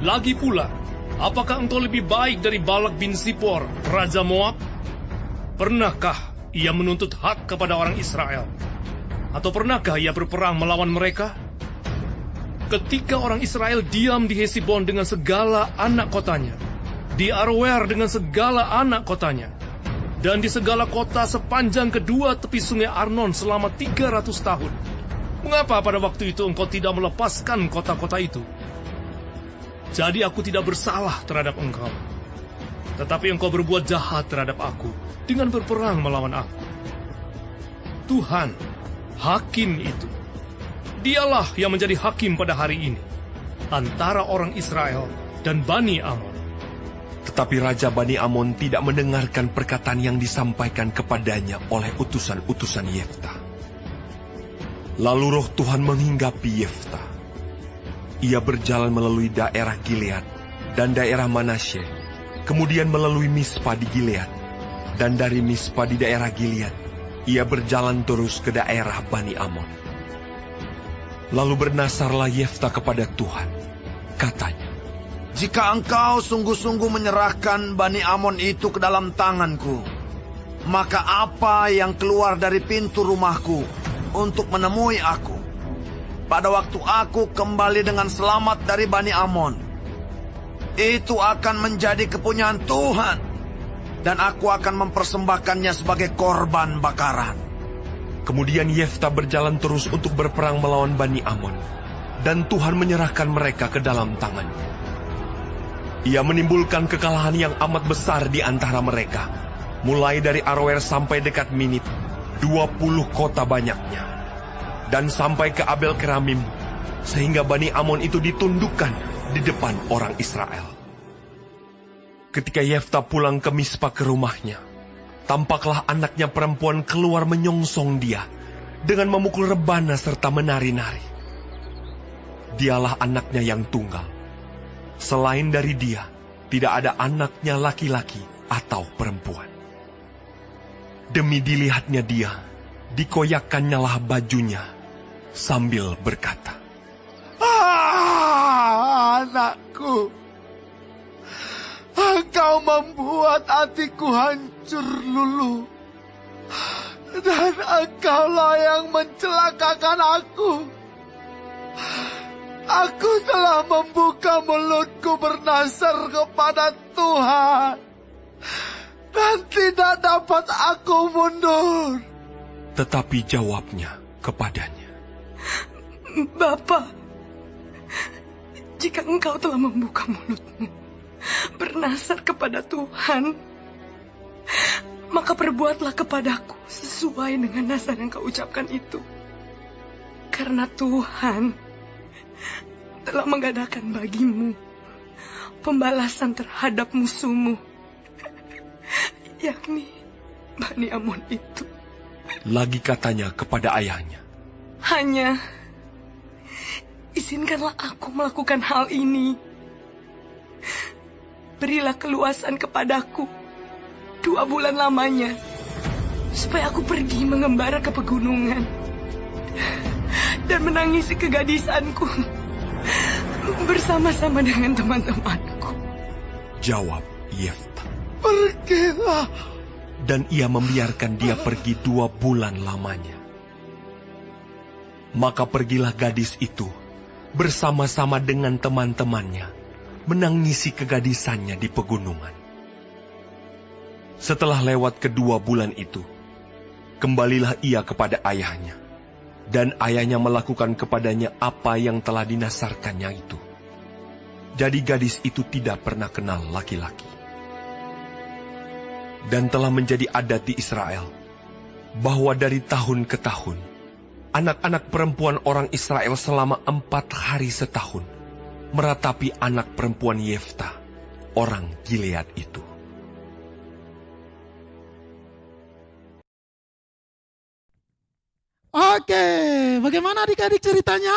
Lagi pula, apakah engkau lebih baik dari Balak bin Sipor, Raja Moab? Pernahkah ia menuntut hak kepada orang Israel? Atau pernahkah ia berperang melawan mereka? Ketika orang Israel diam di Hesibon dengan segala anak kotanya, di Aroer dengan segala anak kotanya, dan di segala kota sepanjang kedua tepi sungai Arnon selama 300 tahun, mengapa pada waktu itu engkau tidak melepaskan kota-kota itu? Jadi aku tidak bersalah terhadap engkau, tetapi engkau berbuat jahat terhadap aku dengan berperang melawan aku. Tuhan, hakim itu, Dialah yang menjadi hakim pada hari ini antara orang Israel dan Bani Amon. Tetapi Raja Bani Amon tidak mendengarkan perkataan yang disampaikan kepadanya oleh utusan-utusan Yefta. Lalu roh Tuhan menghinggapi Yefta. Ia berjalan melalui daerah Gilead dan daerah Manasye, kemudian melalui Mispa di Gilead, dan dari Mispa di daerah Gilead, ia berjalan terus ke daerah Bani Amon. Lalu bernasarlah Yefta kepada Tuhan. Katanya, Jika engkau sungguh-sungguh menyerahkan Bani Amon itu ke dalam tanganku, maka apa yang keluar dari pintu rumahku untuk menemui aku pada waktu aku kembali dengan selamat dari Bani Amon, itu akan menjadi kepunyaan Tuhan, dan aku akan mempersembahkannya sebagai korban bakaran. Kemudian Yefta berjalan terus untuk berperang melawan Bani Amon, dan Tuhan menyerahkan mereka ke dalam tangannya. Ia menimbulkan kekalahan yang amat besar di antara mereka, mulai dari Aroer sampai dekat Minit, 20 kota banyaknya, dan sampai ke Abel Keramim, sehingga Bani Amon itu ditundukkan di depan orang Israel. Ketika Yefta pulang ke Mispa ke rumahnya, tampaklah anaknya perempuan keluar menyongsong dia dengan memukul rebana serta menari-nari. Dialah anaknya yang tunggal. Selain dari dia, tidak ada anaknya laki-laki atau perempuan. Demi dilihatnya dia, dikoyakkannyalah bajunya sambil berkata, Anakku, engkau membuat hatiku hancur luluh, dan engkaulah yang mencelakakan aku. Aku telah membuka mulutku bernasar kepada Tuhan, dan tidak dapat aku mundur. Tetapi jawabnya kepadanya, Bapa, jika engkau telah membuka mulutmu bernasar kepada Tuhan, maka perbuatlah kepadaku sesuai dengan nasar yang kau ucapkan itu. Karena Tuhan telah mengadakan bagimu pembalasan terhadap musuhmu, yakni Bani Amon itu. Lagi katanya kepada ayahnya, Hanya izinkanlah aku melakukan hal ini. Berilah keluasan kepadaku 2 bulan lamanya, supaya aku pergi mengembara ke pegunungan dan menangisi kegadisanku bersama-sama dengan teman-temanku. Jawab Yefta, Pergilah. dan ia membiarkan dia pergi 2 bulan lamanya. Maka pergilah gadis itu bersama-sama dengan teman-temannya menangisi kegadisannya di pegunungan. Setelah lewat kedua bulan itu, kembalilah ia kepada ayahnya, dan ayahnya melakukan kepadanya apa yang telah dinasarkannya itu. Jadi gadis itu tidak pernah kenal laki-laki. Dan telah menjadi adat di Israel, bahwa dari tahun ke tahun, anak-anak perempuan orang Israel selama 4 hari setahun meratapi anak perempuan Yefta, orang Gilead itu. Oke, bagaimana adik-adik ceritanya?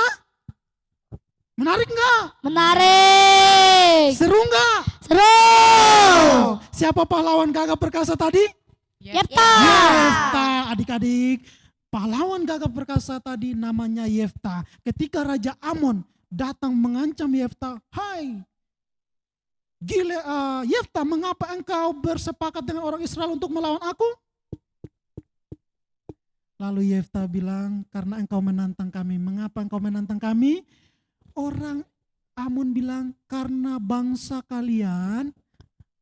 Menarik nggak? Menarik. Seru nggak? Seru. Siapa pahlawan gagah perkasa tadi? Yefta. Yefta, adik-adik. Pahlawan gagah perkasa tadi namanya Yefta. Ketika Raja Amon datang mengancam Yefta, "Hai, Yefta, mengapa engkau bersepakat dengan orang Israel untuk melawan aku?" Lalu Yefta bilang, "Karena engkau menantang kami." "Mengapa engkau menantang kami?" Orang Amon bilang, "Karena bangsa kalian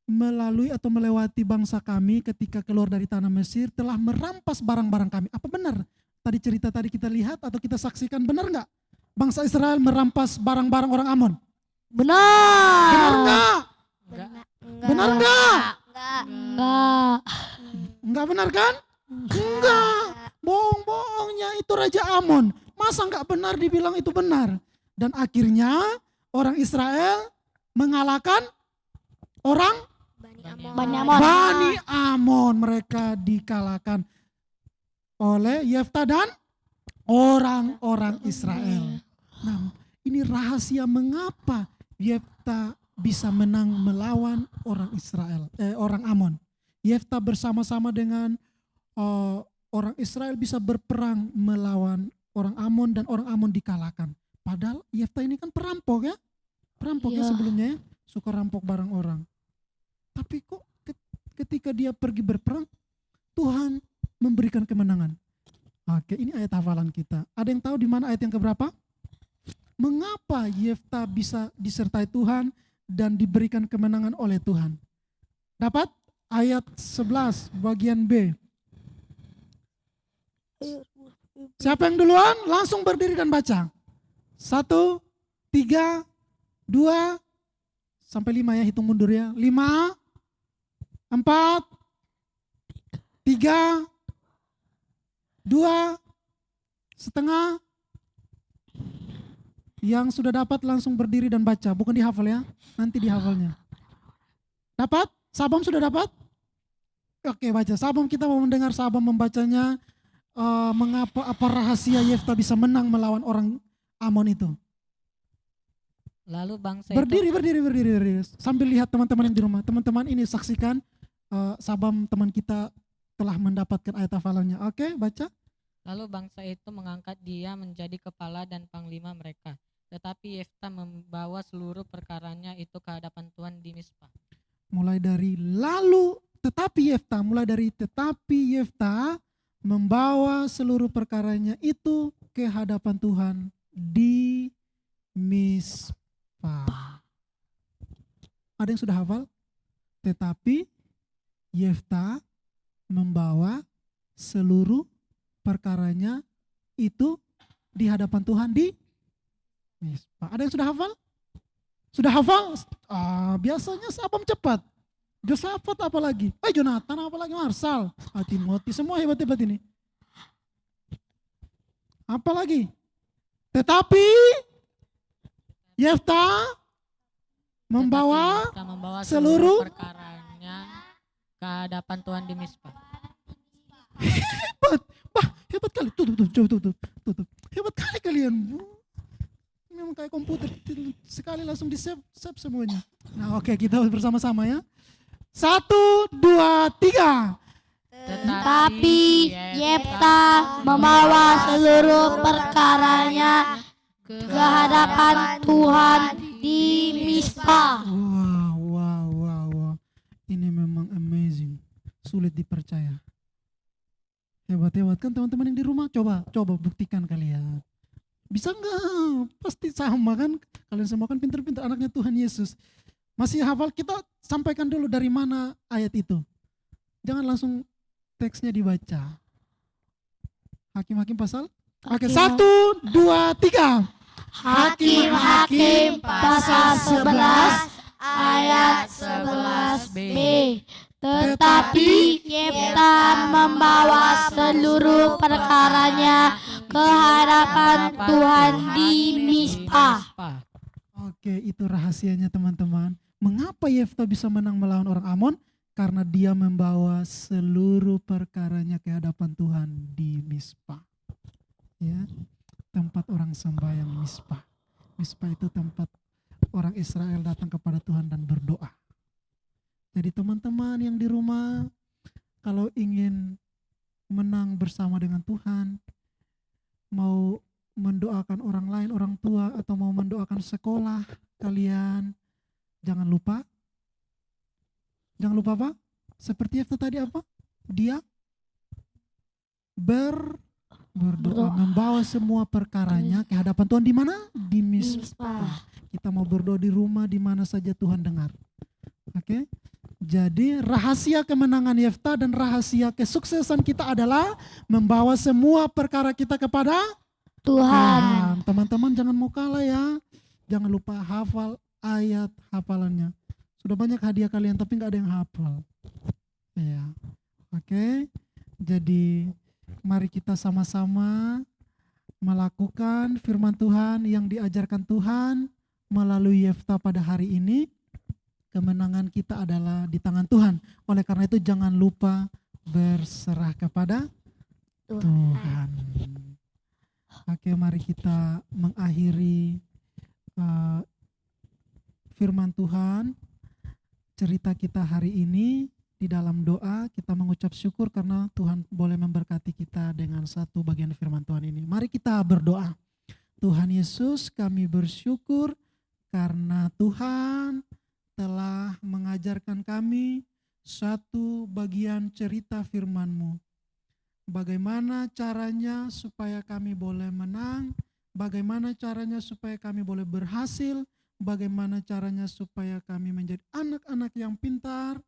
melalui atau melewati bangsa kami ketika keluar dari tanah Mesir telah merampas barang-barang kami." Apa benar? Tadi cerita tadi kita lihat atau kita saksikan, benar nggak? Bangsa Israel merampas barang-barang orang Amon? Benar. Benar nggak? Benar nggak? Enggak. Enggak benar kan? Enggak. Bohong-bohongnya itu Raja Amon. Masa enggak benar dibilang itu benar? Dan akhirnya orang Israel mengalahkan orang Bani Amon. Bani Amon. Mereka dikalahkan oleh Yefta dan orang-orang Israel. Nah, ini rahasia mengapa Yefta bisa menang melawan orang Israel, orang Amon. Yefta bersama-sama dengan orang Israel bisa berperang melawan orang Amon dan orang Amon dikalahkan. Padahal Yefta ini kan perampok ya. Perampok ya sebelumnya ya. suka rampok barang orang. Tapi kok ketika dia pergi berperang, Tuhan memberikan kemenangan. Oke, ini ayat hafalan kita. Ada yang tahu di mana ayat yang keberapa? Mengapa Yefta bisa disertai Tuhan dan diberikan kemenangan oleh Tuhan? Dapat? Ayat 11 bagian B. Siapa yang duluan? Langsung berdiri dan baca. 1, 3, 2, sampai 5 ya, hitung mundur ya. 5, 4, 3, 2, setengah. Yang sudah dapat langsung berdiri dan baca, bukan dihafal ya, nanti dihafalnya. Dapat? Sabam sudah dapat? Oke, baca. Sabam, kita mau mendengar Sabam membacanya. Mengapa, apa rahasia Yefta bisa menang melawan orang Amon itu? Lalu bangsa Berdiri. itu Sambil lihat teman-teman yang di rumah. Teman-teman ini saksikan Sabam teman kita telah mendapatkan ayat hafalannya. Oke, baca. Lalu bangsa itu mengangkat dia menjadi kepala dan panglima mereka. Tetapi Yefta membawa seluruh perkaranya itu ke hadapan Tuhan di Mizpah. Mulai dari tetapi Yefta membawa seluruh perkaranya itu ke hadapan Tuhan di Mizpah. Ada yang sudah hafal? Tetapi Yefta membawa seluruh perkaranya itu di hadapan Tuhan di Mizpah. Ada yang sudah hafal? Sudah hafal? Biasanya Sabam cepat. Josafat apalagi? Jonathan apalagi? Marsal, Timothy, semua hebat-hebat ini. Apalagi? Tetapi Yefta membawa seluruh perkaranya ke hadapan Tuhan di Mizpah. Hebat kali. Tutup. Hebat kali kalian. Memang kayak komputer, sekali langsung di save semuanya. Nah, oke, kita bersama-sama ya. 1, 2, 3. Tetapi Yefta membawa seluruh perkaranya ke hadapan Tuhan di Mizpah. Wow. Ini memang amazing. Sulit dipercaya. Hebat kan teman-teman yang di rumah? Coba buktikan kalian. Bisa enggak? Pasti sama kan? Kalian semua kan pintar-pintar anaknya Tuhan Yesus. Masih hafal? Kita sampaikan dulu dari mana ayat itu. Jangan langsung teksnya dibaca. Hakim-hakim pasal? Oke, 1, 2, 3. Hakim-hakim pasal 11 ayat 11b. Tetapi Yefta membawa seluruh perkaranya ke hadapan Tuhan di Mizpah. Oke, itu rahasianya teman-teman. Mengapa Yefta bisa menang melawan orang Amon? Karena dia membawa seluruh perkaranya ke hadapan Tuhan di Mizpah. Ya, tempat orang sembahyang Mizpah. Mizpah itu tempat orang Israel datang kepada Tuhan dan berdoa. Jadi teman-teman yang di rumah, kalau ingin menang bersama dengan Tuhan, mau mendoakan orang lain, orang tua, atau mau mendoakan sekolah kalian, jangan lupa apa? Seperti Yefta tadi apa? Dia berdoa, membawa semua perkaranya ke hadapan Tuhan di mana? Di Mizpah. Kita mau berdoa di rumah, di mana saja Tuhan dengar. Oke? Jadi rahasia kemenangan Yefta dan rahasia kesuksesan kita adalah membawa semua perkara kita kepada Tuhan. Teman-teman jangan mau kalah ya. Jangan lupa hafal ayat hafalannya. Sudah banyak hadiah kalian tapi nggak ada yang hafal. Ya. Oke. Jadi mari kita sama-sama melakukan firman Tuhan yang diajarkan Tuhan melalui Yefta pada hari ini. Kemenangan kita adalah di tangan Tuhan. Oleh karena itu jangan lupa berserah kepada Tuhan. Oke, mari kita mengakhiri firman Tuhan. Cerita kita hari ini di dalam doa kita mengucap syukur karena Tuhan boleh memberkati kita dengan satu bagian firman Tuhan ini. Mari kita berdoa. Tuhan Yesus, kami bersyukur karena Tuhan telah mengajarkan kami satu bagian cerita firman-Mu. Bagaimana caranya supaya kami boleh menang, bagaimana caranya supaya kami boleh berhasil, bagaimana caranya supaya kami menjadi anak-anak yang pintar.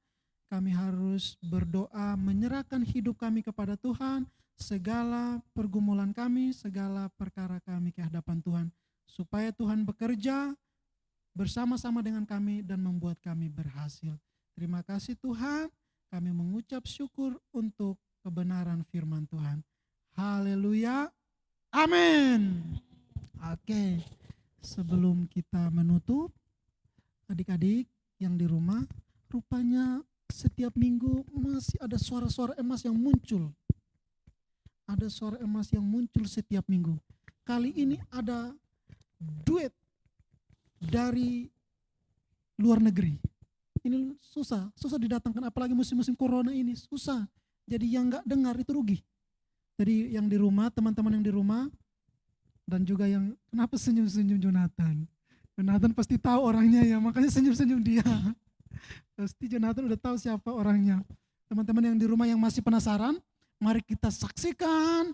Kami harus berdoa, menyerahkan hidup kami kepada Tuhan, segala pergumulan kami, segala perkara kami ke hadapan Tuhan, supaya Tuhan bekerja bersama-sama dengan kami dan membuat kami berhasil. Terima kasih Tuhan, kami mengucap syukur untuk kebenaran firman Tuhan. Haleluya. Amin. Oke, sebelum kita menutup, adik-adik yang di rumah, rupanya setiap minggu masih ada suara-suara emas yang muncul. Ada suara emas yang muncul setiap minggu. Kali ini ada duet dari luar negeri. Ini susah didatangkan, apalagi musim-musim corona ini, susah. Jadi yang nggak dengar itu rugi. Jadi yang di rumah, teman-teman yang di rumah, dan juga yang kenapa senyum-senyum Jonathan? Jonathan pasti tahu orangnya ya, makanya senyum-senyum dia. Pasti Jonathan udah tahu siapa orangnya. Teman-teman yang di rumah yang masih penasaran, mari kita saksikan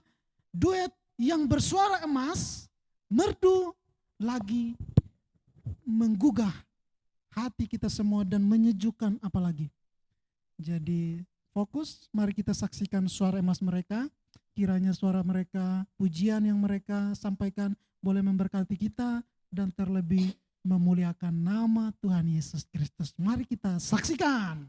duet yang bersuara emas, merdu lagi menggugah hati kita semua dan menyejukkan apalagi. Jadi fokus, mari kita saksikan suara emas mereka. Kiranya suara mereka, pujian yang mereka sampaikan boleh memberkati kita dan terlebih memuliakan nama Tuhan Yesus Kristus. Mari kita saksikan.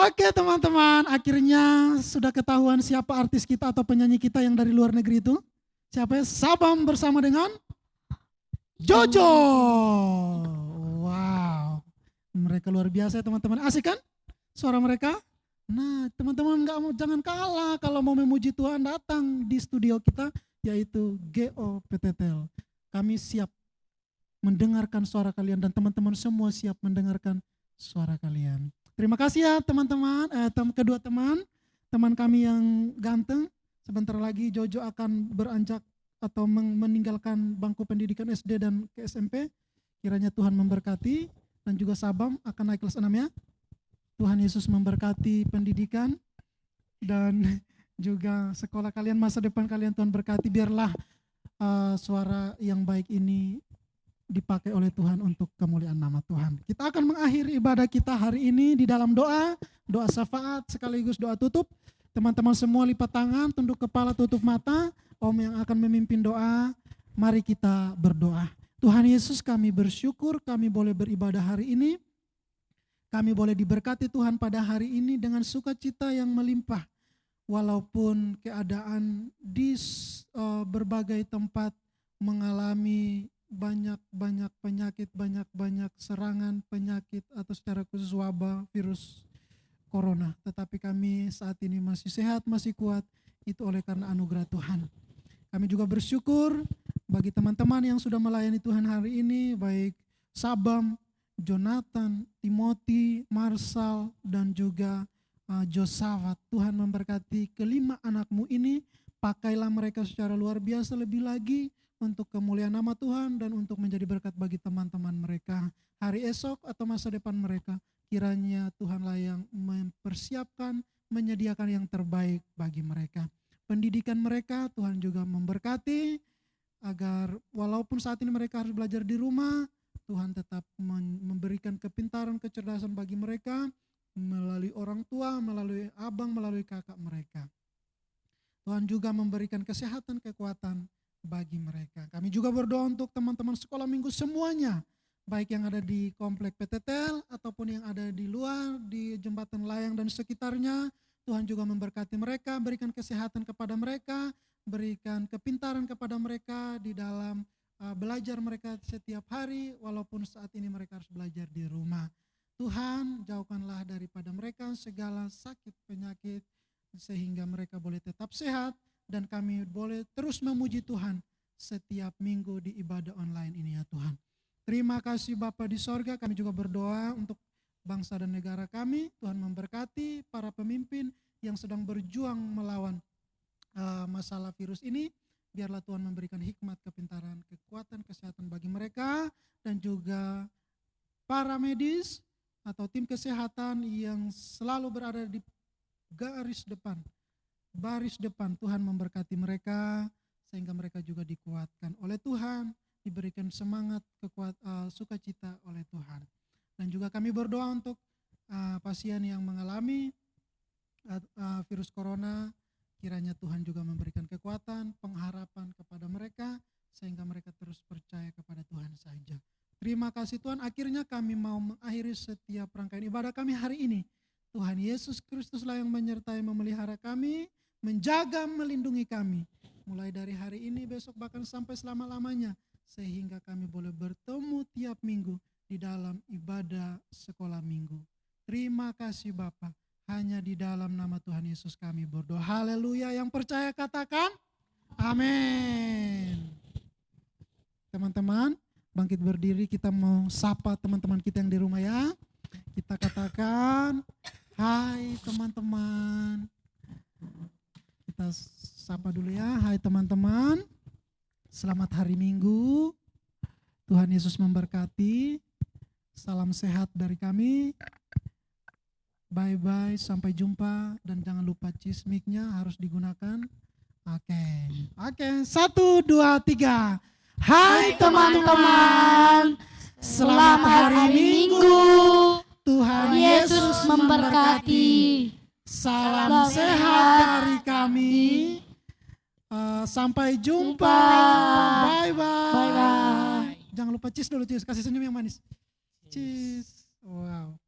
Oke teman-teman, akhirnya sudah ketahuan siapa artis kita atau penyanyi kita yang dari luar negeri itu. Siapa ya? Sabam bersama dengan Jojo. Wow, mereka luar biasa ya teman-teman. Asik kan suara mereka? Nah teman-teman jangan kalah kalau mau memuji Tuhan, datang di studio kita yaitu GOPTTL. Kami siap mendengarkan suara kalian dan teman-teman semua siap mendengarkan suara kalian. Terima kasih ya teman-teman, kedua teman kami yang ganteng. Sebentar lagi Jojo akan beranjak atau meninggalkan bangku pendidikan SD dan ke SMP. Kiranya Tuhan memberkati, dan juga Sabam akan naik kelas 6 ya. Tuhan Yesus memberkati pendidikan dan juga sekolah kalian, masa depan kalian Tuhan berkati. Biarlah suara yang baik ini dipakai oleh Tuhan untuk kemuliaan nama Tuhan. Kita akan mengakhiri ibadah kita hari ini di dalam doa syafaat sekaligus doa tutup. Teman-teman semua lipat tangan, tunduk kepala, tutup mata. Om yang akan memimpin doa, mari kita berdoa. Tuhan Yesus, kami bersyukur kami boleh beribadah hari ini. Kami boleh diberkati Tuhan pada hari ini dengan sukacita yang melimpah. Walaupun keadaan di berbagai tempat mengalami banyak penyakit, banyak serangan penyakit atau secara khusus wabah virus corona. Tetapi kami saat ini masih sehat, masih kuat, itu oleh karena anugerah Tuhan. Kami juga bersyukur bagi teman-teman yang sudah melayani Tuhan hari ini, baik Sabam, Jonathan, Timothy, Marsal, dan juga Josafat. Tuhan memberkati kelima anakmu ini, pakailah mereka secara luar biasa lebih lagi untuk kemuliaan nama Tuhan dan untuk menjadi berkat bagi teman-teman mereka. Hari esok atau masa depan mereka, kiranya Tuhanlah yang mempersiapkan, menyediakan yang terbaik bagi mereka. Pendidikan mereka Tuhan juga memberkati, agar walaupun saat ini mereka harus belajar di rumah, Tuhan tetap memberikan kepintaran, kecerdasan bagi mereka, melalui orang tua, melalui abang, melalui kakak mereka. Tuhan juga memberikan kesehatan, kekuatan bagi mereka. Kami juga berdoa untuk teman-teman sekolah minggu semuanya, baik yang ada di komplek PTTL ataupun yang ada di luar, di jembatan layang dan sekitarnya. Tuhan juga memberkati mereka, berikan kesehatan kepada mereka, berikan kepintaran kepada mereka di dalam belajar mereka setiap hari, walaupun saat ini mereka harus belajar di rumah. Tuhan, jauhkanlah daripada mereka segala sakit penyakit, sehingga mereka boleh tetap sehat, dan kami boleh terus memuji Tuhan setiap minggu di ibadah online ini ya Tuhan. Terima kasih Bapa di sorga, kami juga berdoa untuk bangsa dan negara kami. Tuhan memberkati para pemimpin yang sedang berjuang melawan masalah virus ini. Biarlah Tuhan memberikan hikmat, kepintaran, kekuatan, kesehatan bagi mereka, dan juga para medis atau tim kesehatan yang selalu berada di baris depan. Tuhan memberkati mereka sehingga mereka juga dikuatkan oleh Tuhan, diberikan semangat, sukacita oleh Tuhan. Dan juga kami berdoa untuk pasien yang mengalami virus corona, kiranya Tuhan juga memberikan kekuatan, pengharapan kepada mereka sehingga mereka terus percaya kepada Tuhan saja. Terima kasih Tuhan, akhirnya kami mau mengakhiri setiap rangkaian ibadah kami hari ini. Tuhan Yesus Kristuslah yang menyertai, memelihara kami, menjaga, melindungi kami. Mulai dari hari ini, besok, bahkan sampai selama-lamanya. Sehingga kami boleh bertemu tiap minggu di dalam ibadah sekolah minggu. Terima kasih Bapa. Hanya di dalam nama Tuhan Yesus kami berdoa. Haleluya, yang percaya katakan amin. Teman-teman, bangkit berdiri, kita mau sapa teman-teman kita yang di rumah ya. Kita katakan, hai teman-teman. Kita sapa dulu ya, hai teman-teman. Selamat hari Minggu. Tuhan Yesus memberkati. Salam sehat dari kami. Bye-bye, sampai jumpa. Dan jangan lupa cheese mic-nya harus digunakan. Oke, 1, 2, 3. Hai teman-teman, selamat hari Minggu. Tuhan Yesus memberkati. Salam sehat dari kami. Sampai jumpa. Bye-bye. Jangan lupa cheese dulu, cheese. Kasih senyum yang manis. Cheese. Wow.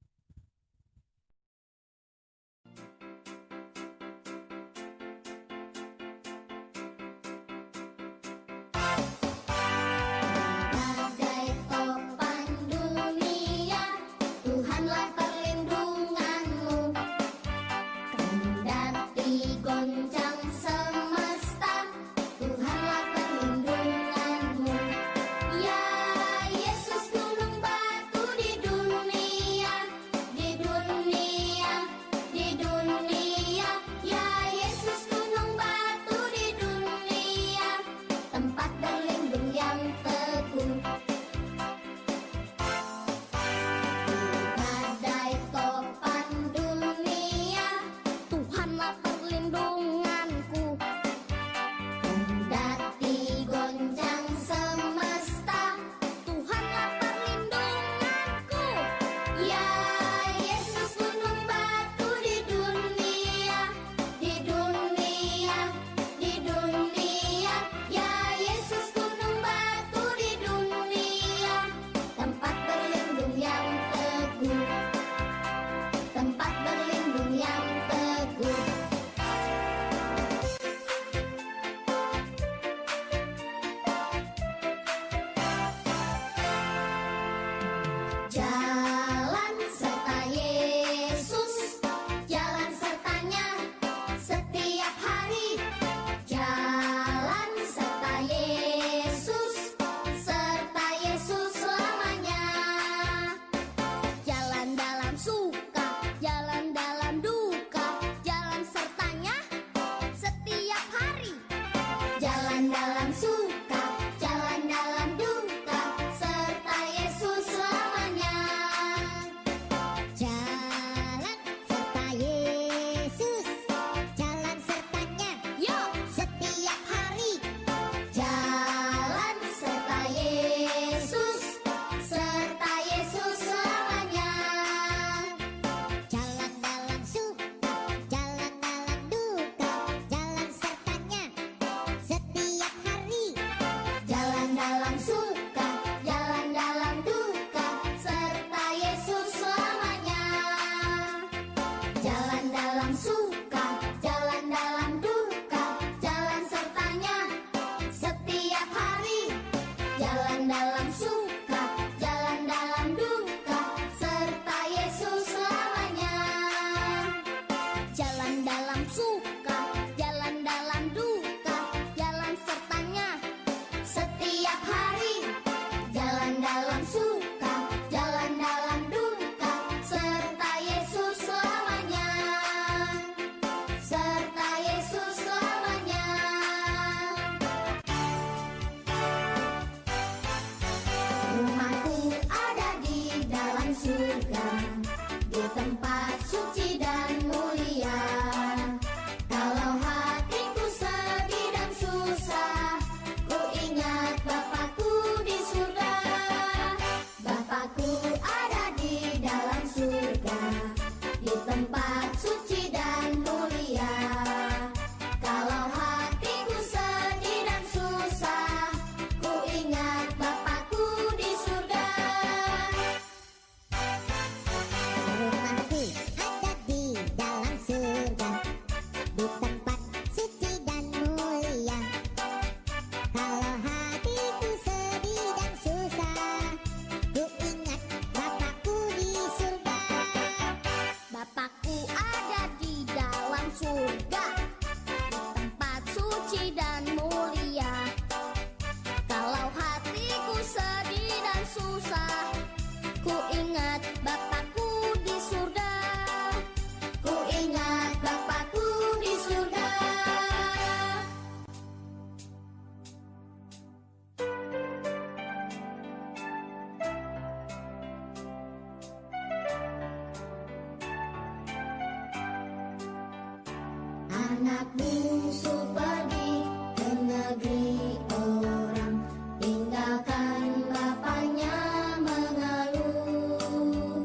Anak bungsu pergi ke negeri orang, tinggalkan bapaknya mengeluh.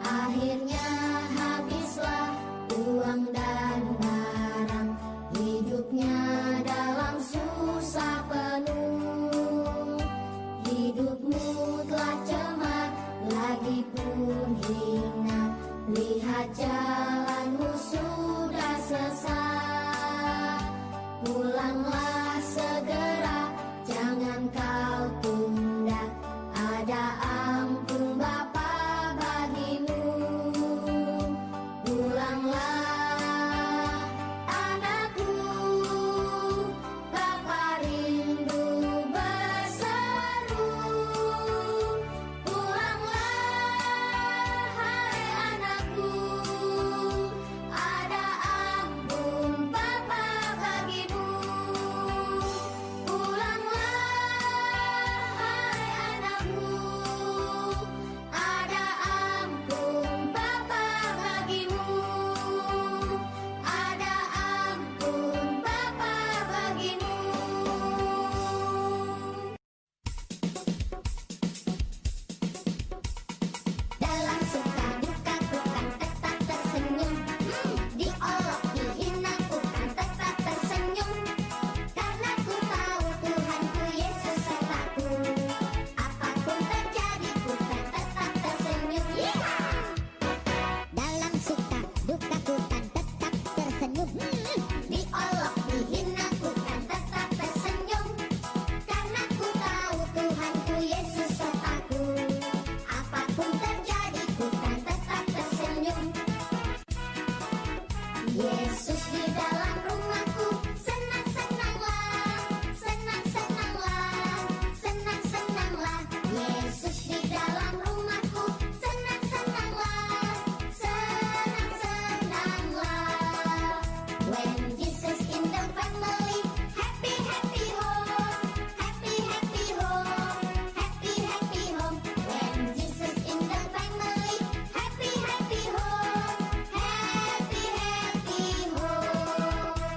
Akhirnya habislah uang dan barang, hidupnya dalam susah penuh. Hidupmu telah cemar, lagi pun hina, lihat jalanmu sudah sesat. Pulanglah segera, jangan kau tunda, ada ampun Bapa bagimu. Pulanglah anakku, Bapa rindu berseru. Pulanglah hai anakku, ada ampun Bapa bagimu. Pulanglah hai anakku, ada ampun Bapa bagimu. Ada ampun Bapa bagimu. Dalam suka duka ku kan tetap tersenyum, diolok dihina ku kan tetap tersenyum, karena ku tahu Tuhanku Yesus sertaku. Apapun terjadi ku kan tetap tersenyum. Dalam suka duka ku kan tetap tersenyum, diolok dihina ku kan tetap tersenyum, karena ku tahu Tuhanku Yesus sertaku. Apapun terjadi ku kan tetap tersenyum. Yesus di dalam rumahku, senang-senanglah, senang-senanglah, senang-senanglah. Yesus di dalam rumahku, senang-senanglah, senang-senanglah. When Jesus in the family, happy happy home, happy happy home, happy happy home. When Jesus in the family, happy happy home, happy happy home.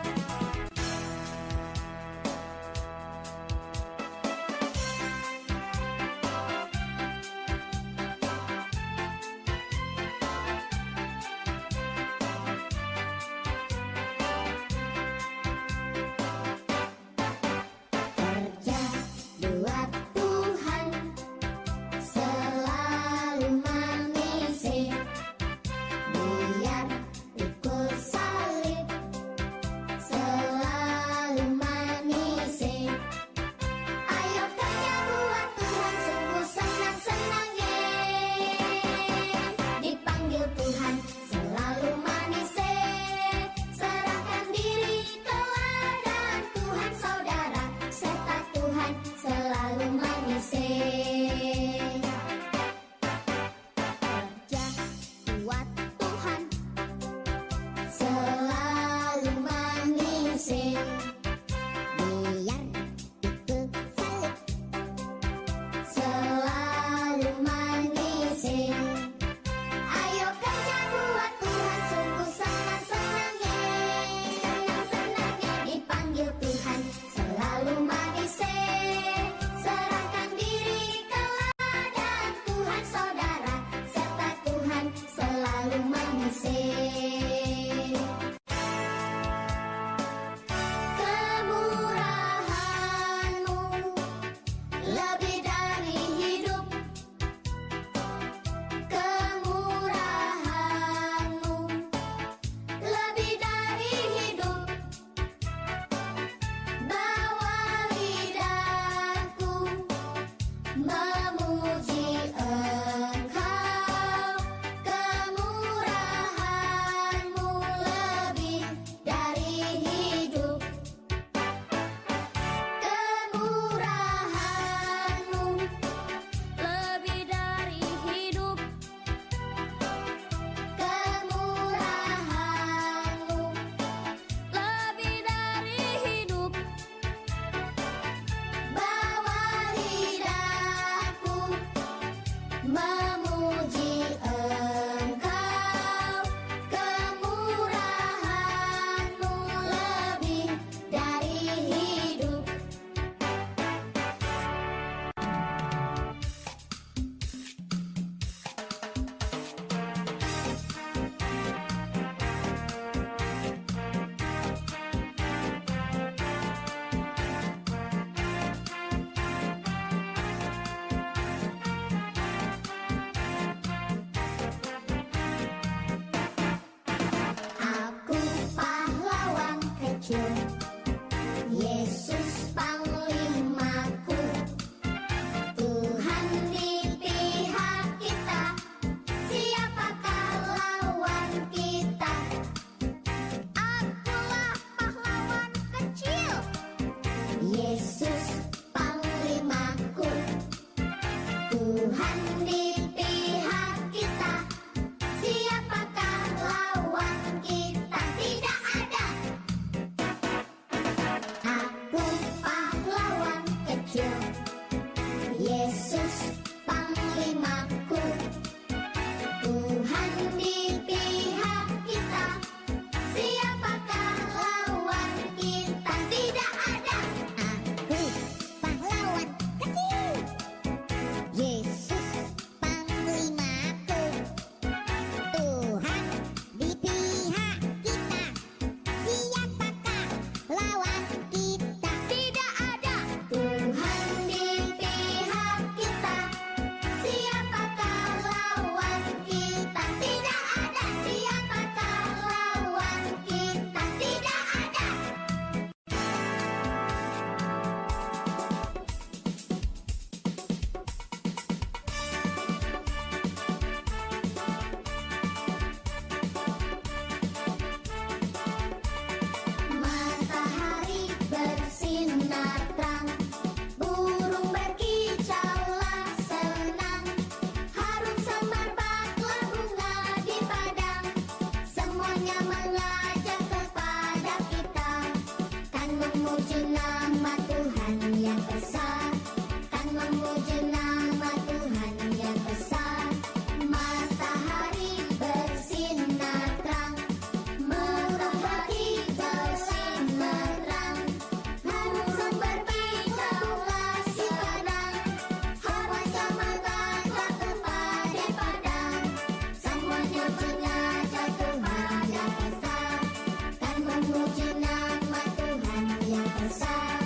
memuji nama Tuhan yang besar,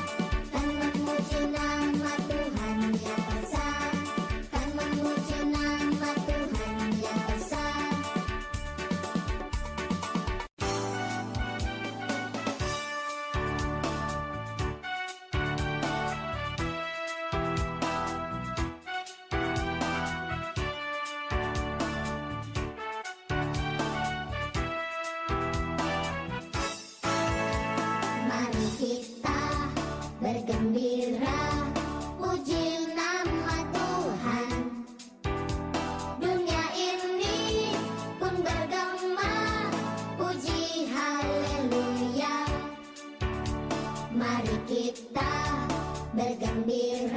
kan memuji nama Tuhan yang besar, kan memuji nama Tuhan yang besar. Mari kita bergembira, puji nama Tuhan. Dunia ini pun bergema, puji haleluya. Mari kita bergembira.